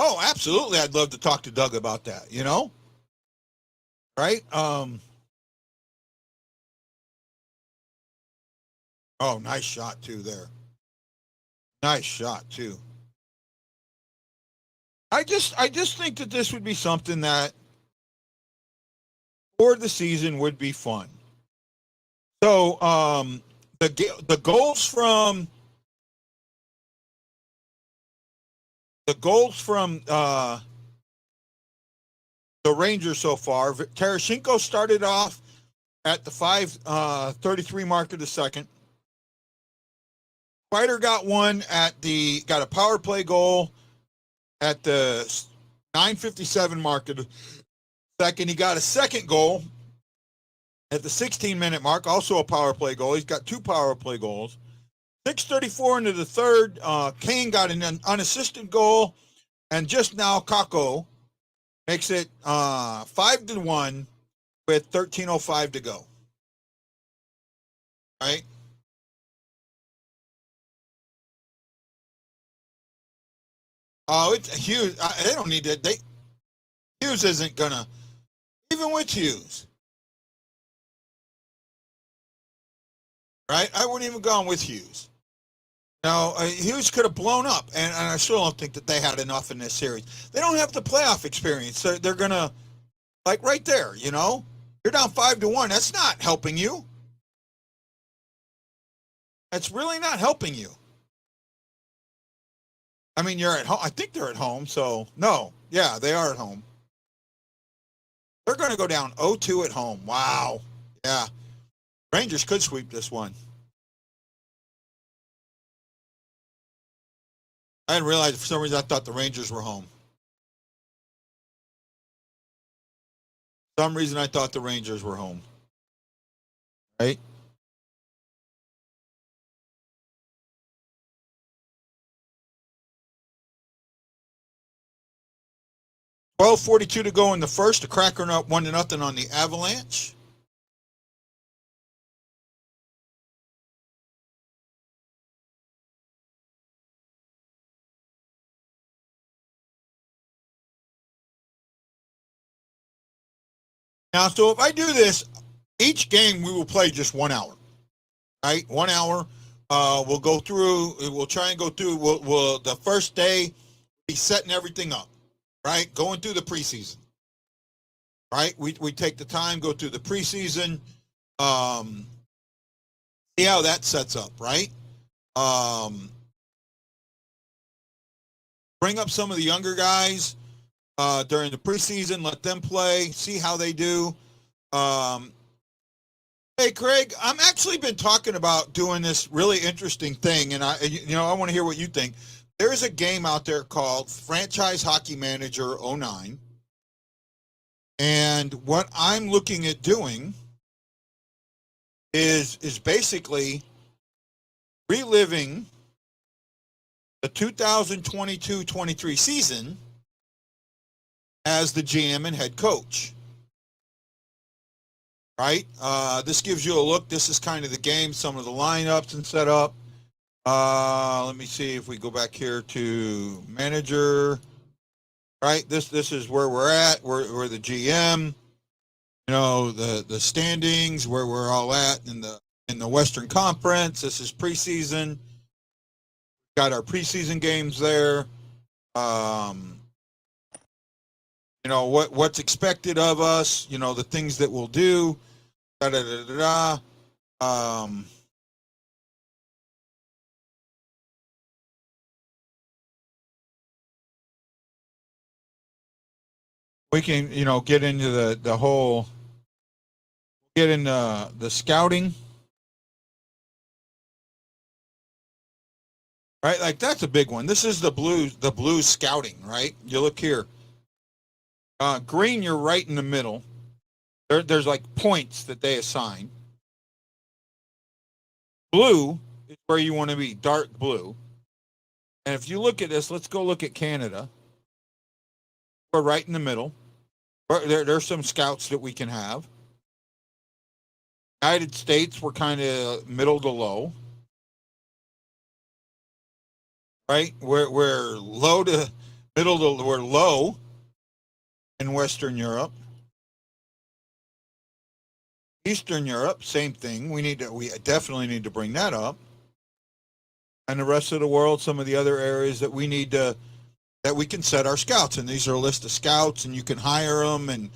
Oh, absolutely. I'd love to talk to Doug about that, you know? Right? Oh, nice shot too there. Nice shot too. I just think that this would be something that for the season would be fun. So the goals from the Rangers so far. Tereshchenko started off at the 5:33 mark of the second. Fighter got a power play goal at the 9:57 mark of the second. He got a second goal at the 16-minute mark, also a power play goal. He's got 2 power play goals. 6:34 into the third, Kane got an unassisted goal, and just now Kako makes it 5-1 with 13:05 to go. Right? Oh, it's Hughes. They don't need to. Hughes isn't gonna, even with Hughes. Right? I wouldn't even gone with Hughes. No, Hughes could have blown up, and I still don't think that they had enough in this series. They don't have the playoff experience. They're gonna, like, right there. You're down 5-1. That's not helping you. That's really not helping you. I mean, you're at home. I think they're at home. So no, yeah, they are at home. They're going to go down 0-2 at home. Wow. Yeah. Rangers could sweep this one. I didn't realize for some reason I thought the Rangers were home. For some reason I thought the Rangers were home. Right? $12:42 to go in the first. The Kraken up 1-0 on the Avalanche. Now, so if I do this, each game we will play just 1 hour. Right? 1 hour. We'll go through. We'll try and go through. We'll the first day be setting everything up. Right? Going through the preseason. Right? We take the time, go through the preseason, see how that sets up, right? Bring up some of the younger guys during the preseason, let them play, see how they do. Hey, Craig, I'm actually been talking about doing this really interesting thing, and I want to hear what you think. There's a game out there called Franchise Hockey Manager 09. And what I'm looking at doing is basically reliving the 2022-23 season as the GM and head coach. Right? This gives you a look. This is kind of the game, some of the lineups and setup. Let me see if we go back here to manager. Right? This is where we're at. We're the GM. The standings, where we're all at in the Western Conference. This is preseason. Got our preseason games there. What's expected of us. The things that we'll do. Da da da da da. We can get into the whole. Get into the scouting. Right, like that's a big one. This is the Blues scouting, right? You look here. Green, you're right in the middle. There's like points that they assign. Blue is where you want to be, dark blue. And if you look at this, let's go look at Canada. We're right in the middle. There's some scouts that we can have. United States, we're kind of middle to low. Right? We're low to middle to we're low in Western Europe. Eastern Europe, same thing. We definitely need to bring that up. And the rest of the world, some of the other areas that we need to that we can set our scouts. And these are a list of scouts, and you can hire them and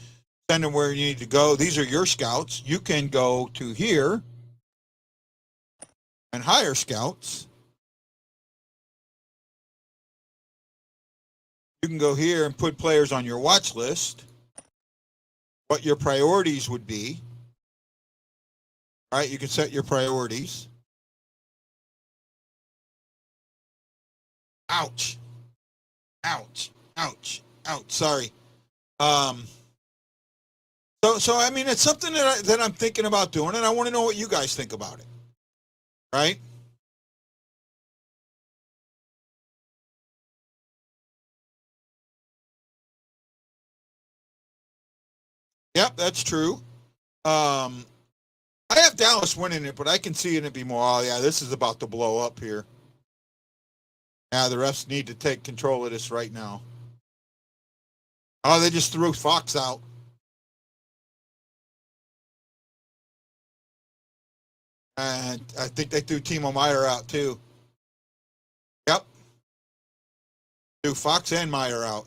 send them where you need to go. These are your scouts. You can go to here and hire scouts. You can go here and put players on your watch list, what your priorities would be. Right? You can set your priorities. Ouch. Ouch. Ouch. Ouch. Sorry. So I mean, it's something that I'm thinking about doing, and I want to know what you guys think about it. Right? Yep, that's true. I have Dallas winning it, but I can see it be more. Oh yeah, this is about to blow up here. Yeah, the refs need to take control of this right now. Oh, they just threw Fox out. And I think they threw Timo Meyer out too. Yep. Threw Fox and Meyer out.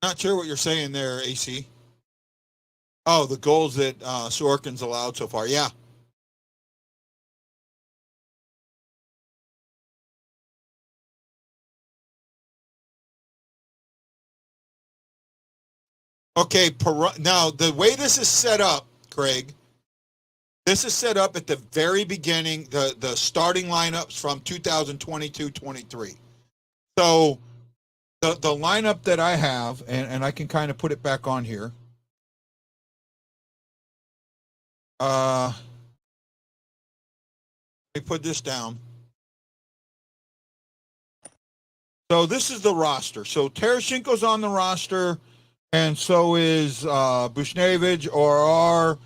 Not sure what you're saying there, AC. Oh, the goals that Sorokin's allowed so far. Yeah. Okay, now the way this is set up, Craig, this is set up at the very beginning, the starting lineups from 2022-23. So the lineup that I have, and I can kind of put it back on here. Let me put this down. So this is the roster. So Tereshchenko's on the roster, and so is Bushnevich or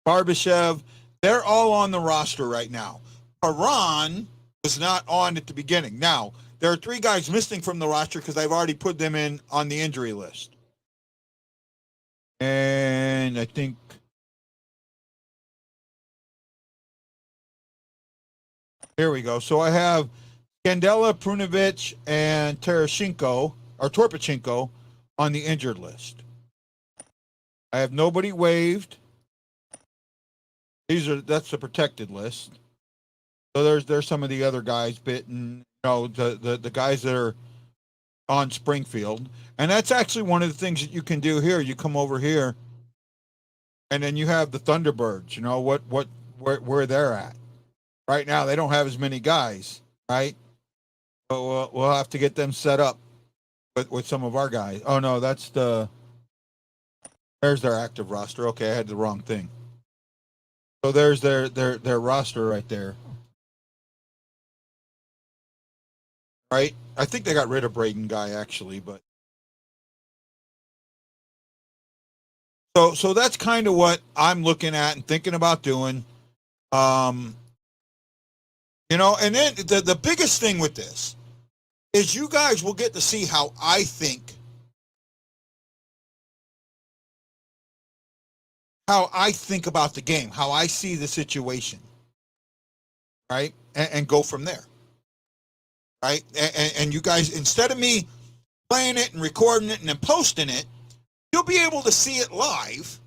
Barbashev. They're all on the roster right now. Perron was not on at the beginning. Now, there are 3 guys missing from the roster because I've already put them in on the injury list. And I think here we go. So I have Skandela, Prunovich, and Tereshchenko or Torpachenko on the injured list. I have nobody waived. That's the protected list. So there's some of the other guys bitten, the guys that are on Springfield. And that's actually one of the things that you can do here. You come over here and then you have the Thunderbirds, where they're at. Right now they don't have as many guys, right? But we'll have to get them set up with some of our guys. Oh no, there's their active roster. Okay, I had the wrong thing. So there's their roster right there. Right? I think they got rid of Braden Guy actually, but so that's kind of what I'm looking at and thinking about doing. And then the biggest thing with this is you guys will get to see how I think about the game, how I see the situation, right? And go from there, right? And you guys, instead of me playing it and recording it and then posting it, you'll be able to see it live,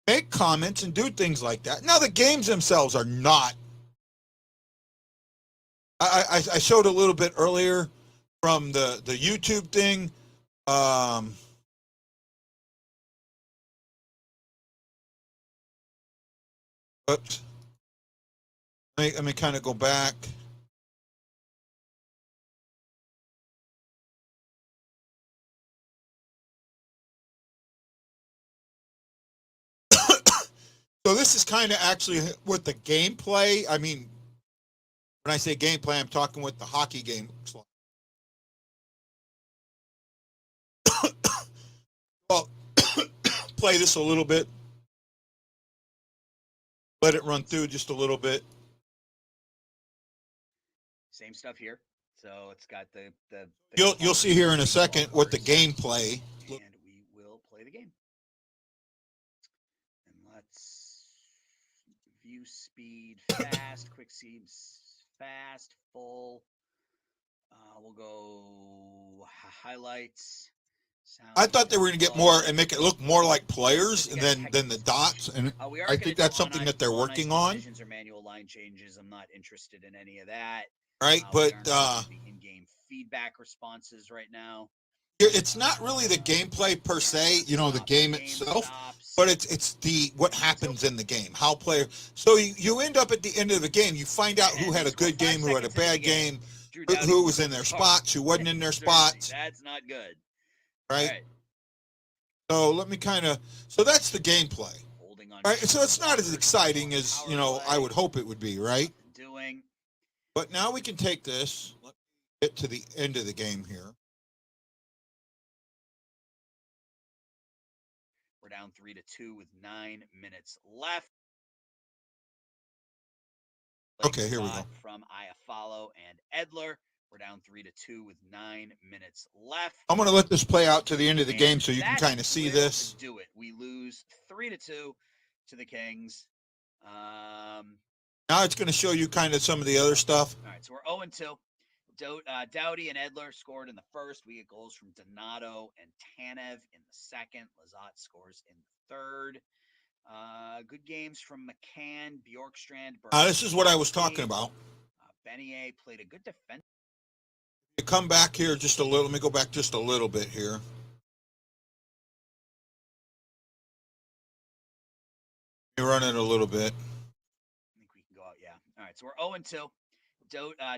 make comments, and do things like that. Now, the games themselves are not. I showed a little bit earlier from the YouTube thing. Oops. Let me kind of go back. So this is kind of actually with the gameplay. I mean, when I say gameplay, I'm talking with the hockey game. Well, play this a little bit. Let it run through just a little bit. Same stuff here. So it's got the You'll see here in a second what the gameplay. And we will play the game. And let's view speed, fast, quick seems, fast, full. We'll go highlights. I thought they were going to get more and make it look more like players and than the dots, and I think that's something that they're working on. Or manual line changes. I'm not interested in any of that. Right, but the in-game feedback responses right now. It's not really the gameplay per se, the game itself, but it's the what happens in the game, how player. So you end up at the end of the game, you find out who had a good game, who had a bad game, who was in their spots, who wasn't in their spots. That's not good. right? Right. So let me so that's the gameplay, Holding on. right? So it's not as exciting as, I would hope it would be, right? Doing. But now we can take this, let's get to the end of the game here. We're down 3-2 with 9 minutes left. Okay, here we go. From Iafallo and Edler. We're down 3-2 with 9 minutes left. I'm going to let this play out to the end of the And game so you can kind of see this. Do it. We lose 3-2 to the Kings. Now it's going to show you kind of some of the other stuff. All right, so we're 0-2. Doughty and Edler scored in the first. We get goals from Donato and Tanev in the second. Lazat scores in the third. Good games from McCann, Bjorkstrand. This is what I was talking about. Benier played a good defense. You come back here just a little. Let me go back just a little bit here. You run it a little bit. I think we can go out, yeah. All right, so we're 0-2.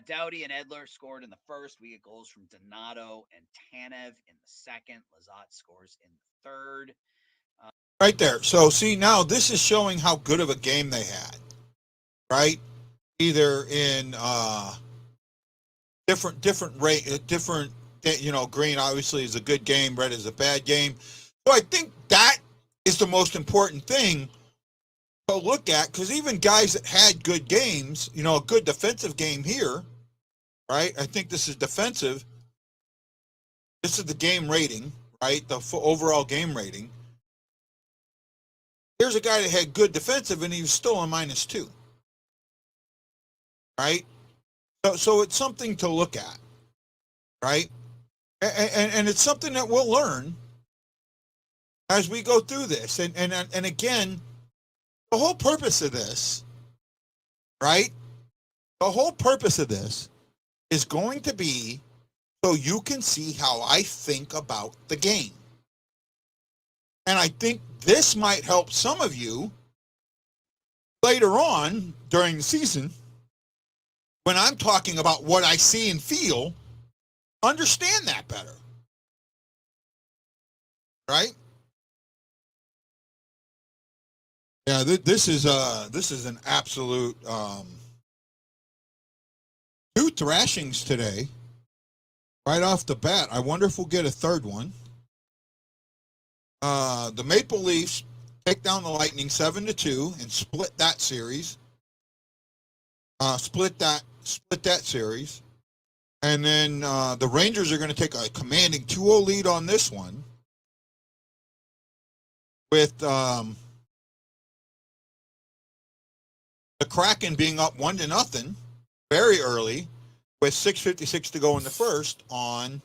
Doughty and Edler scored in the first. We get goals from Donato and Tanev in the second. Lazat scores in the third. Right there. So see, now this is showing how good of a game they had, right? Either in different rate, different. Green obviously is a good game. Red is a bad game. So I think that is the most important thing to look at, because even guys that had good games, a good defensive game here, right? I think this is defensive. This is the game rating, right? The overall game rating. Here's a guy that had good defensive, and he was still on -2, right? So it's something to look at, right? And it's something that we'll learn as we go through this. And again, the whole purpose of this, right? The whole purpose of this is going to be so you can see how I think about the game. And I think this might help some of you later on during the season, when I'm talking about what I see and feel, understand that better. Right? Yeah, this is an absolute 2 thrashings today, right off the bat. I wonder if we'll get a third one. The Maple Leafs take down the Lightning 7-2 and split that series. Split that series. And then the Rangers are going to take a commanding 2-0 lead on this one, with the Kraken being up 1-0 very early, with 6:56 to go in the first on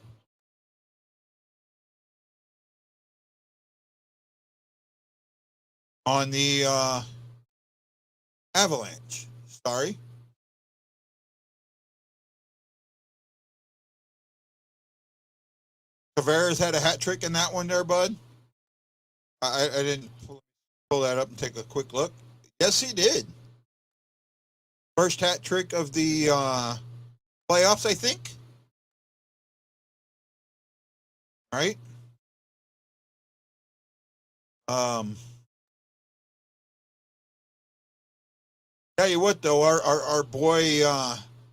the Avalanche. Sorry. Tavares had a hat trick in that one there, bud. I didn't pull that up and take a quick look. Yes, he did. First hat trick of the playoffs, I think. Right? Tell you what, though, our boy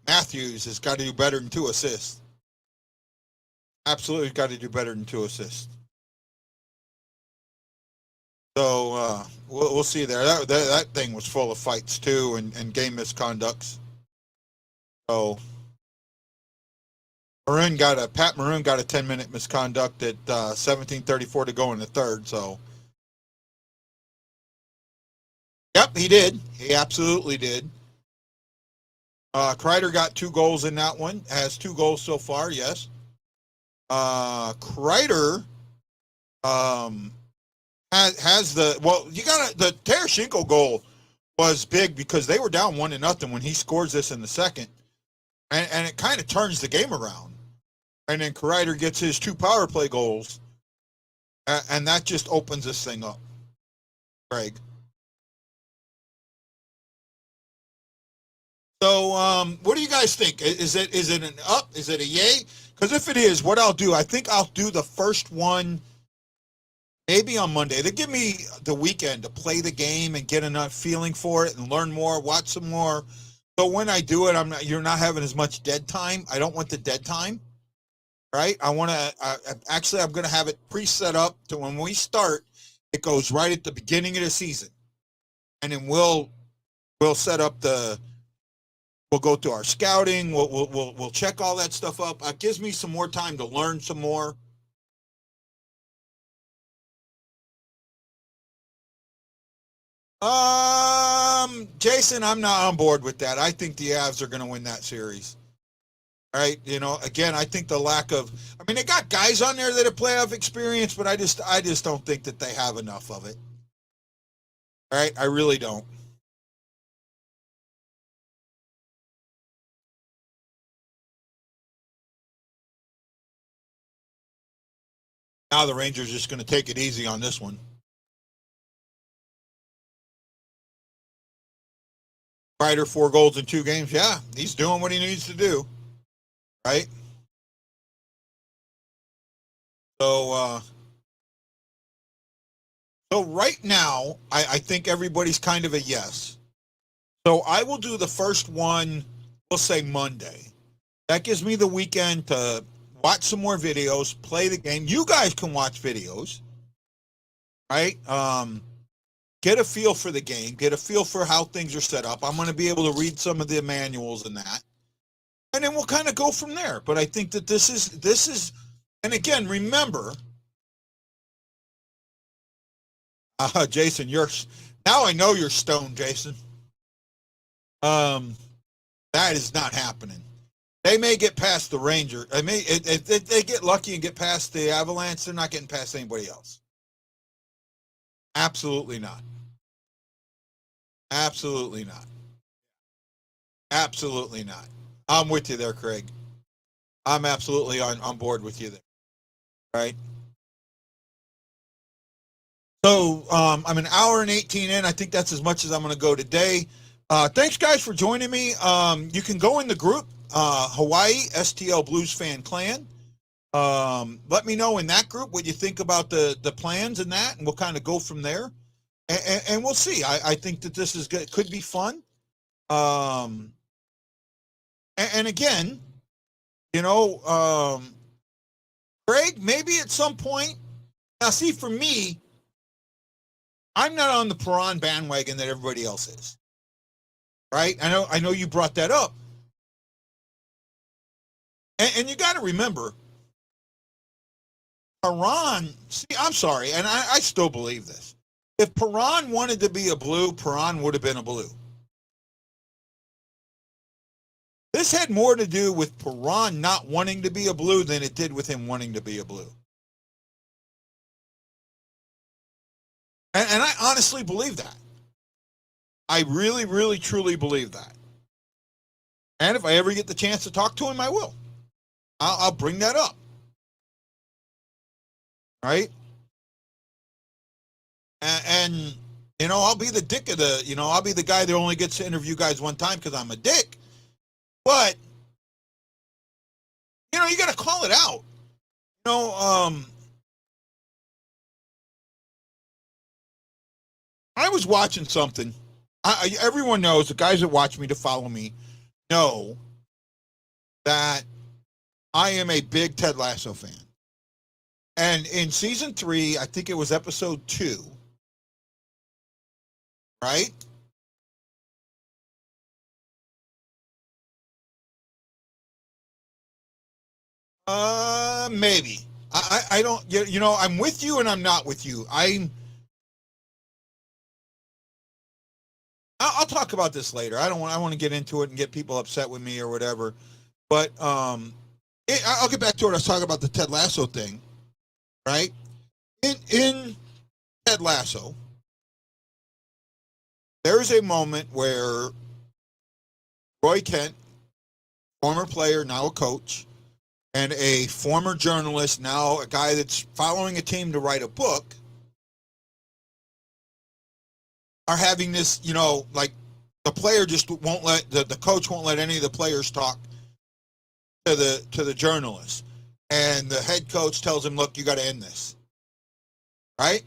Matthews has got to do better than 2 assists. Absolutely got to do better than 2 assists. So we'll see there. That thing was full of fights too, and game misconducts. So Pat Maroon got a 10-minute misconduct at 17:34 to go in the third. So yep, he did. He absolutely did. Kreider got 2 goals in that one. Has 2 goals so far. Yes. Kreider has the Tarasenko goal was big because they were down 1-0 when he scores this in the second, and it kind of turns the game around, and then Kreider gets his 2 power play goals, and that just opens this thing up. Craig. So, what do you guys think? Is it an up? Is it a yay? Because if it is, what I'll do, I think I'll do the first one maybe on Monday. They give me the weekend to play the game and get enough feeling for it and learn more, watch some more. So when I do it, you're not having as much dead time. I don't want the dead time, right? I want to actually I'm going to have it pre-set up to when we start. It goes right at the beginning of the season, and then we'll set up we'll go through our scouting. We'll check all that stuff up. It gives me some more time to learn some more. Jason, I'm not on board with that. I think the Avs are going to win that series. All right, again, I think the lack of, they got guys on there that have playoff experience, but I just don't think that they have enough of it. All right, I really don't. Now the Rangers are just going to take it easy on this one. Ryder, 4 goals in 2 games. Yeah, he's doing what he needs to do. Right? So right now, I think everybody's kind of a yes. So I will do the first one, we'll say Monday. That gives me the weekend to watch some more videos, play the game. You guys can watch videos, right? Get a feel for the game, get a feel for how things are set up. I'm going to be able to read some of the manuals and that. And then we'll kind of go from there. But I think that this is, and again, remember, Jason, now I know you're stoned, Jason. That is not happening. They may get past the Rangers. If they get lucky and get past the Avalanche, they're not getting past anybody else. Absolutely not. Absolutely not. Absolutely not. I'm with you there, Craig. I'm absolutely on board with you there. Right? So I'm an hour and 18 in. I think that's as much as I'm going to go today. Thanks, guys, for joining me. You can go in the group, Hawaii STL Blues Fan Clan. Let me know in that group what you think about the plans and that, and we'll kind of go from there. And we'll see. I think that this is good. Could be fun. And again, Craig, maybe at some point. Now, see, for me, I'm not on the Perron bandwagon that everybody else is. Right? I know you brought that up. And you got to remember, Perron, I'm sorry, and I still believe this. If Perron wanted to be a Blue, Perron would have been a Blue. This had more to do with Perron not wanting to be a Blue than it did with him wanting to be a Blue. And I honestly believe that. I really, really, truly believe that. And if I ever get the chance to talk to him, I will. I'll bring that up. Right? And I'll be the dick of I'll be the guy that only gets to interview guys one time because I'm a dick. But, you got to call it out. I was watching something. Everyone knows, the guys that watch me, to follow me, know that I am a big Ted Lasso fan. And in season 3, I think it was episode 2, right? Maybe. I don't, I'm with you and I'm not with you. I'll talk about this later. I want to get into it and get people upset with me or whatever. But I'll get back to it. I was talking about the Ted Lasso thing, right? In Ted Lasso, there's a moment where Roy Kent, former player, now a coach, and a former journalist, now a guy that's following a team to write a book, are having this, the player just won't let the coach won't let any of the players talk to the journalists, and the head coach tells him, "Look, you got to end this." Right?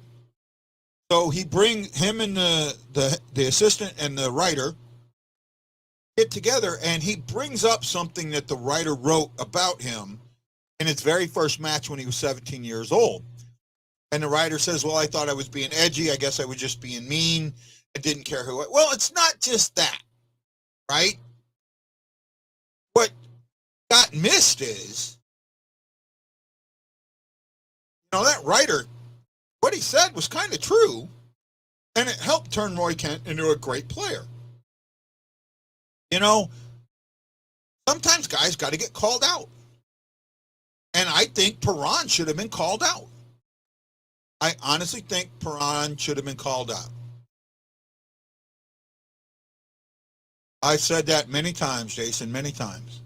So him and the assistant and the writer get together, and he brings up something that the writer wrote about him in his very first match when he was 17 years old. And the writer says, "Well, I thought I was being edgy. I guess I was just being mean. I didn't care who." Well, it's not just that, right? What got missed is, that writer, what he said was kind of true, and it helped turn Roy Kent into a great player. Sometimes guys got to get called out. And I think Perron should have been called out. I honestly think Perron should have been called out. I've said that many times, Jason, many times.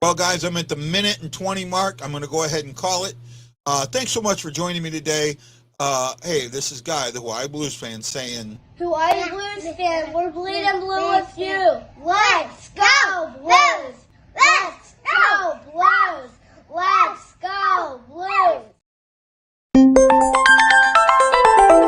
Well, guys, I'm at the minute and 20 mark. I'm going to go ahead and call it. Thanks so much for joining me today. Hey, this is Guy, the Hawaii Blues fan, saying... Hawaii Blues fan, we're bleeding blue with you. Let's go Blues! Let's go Blues! Let's go Blues!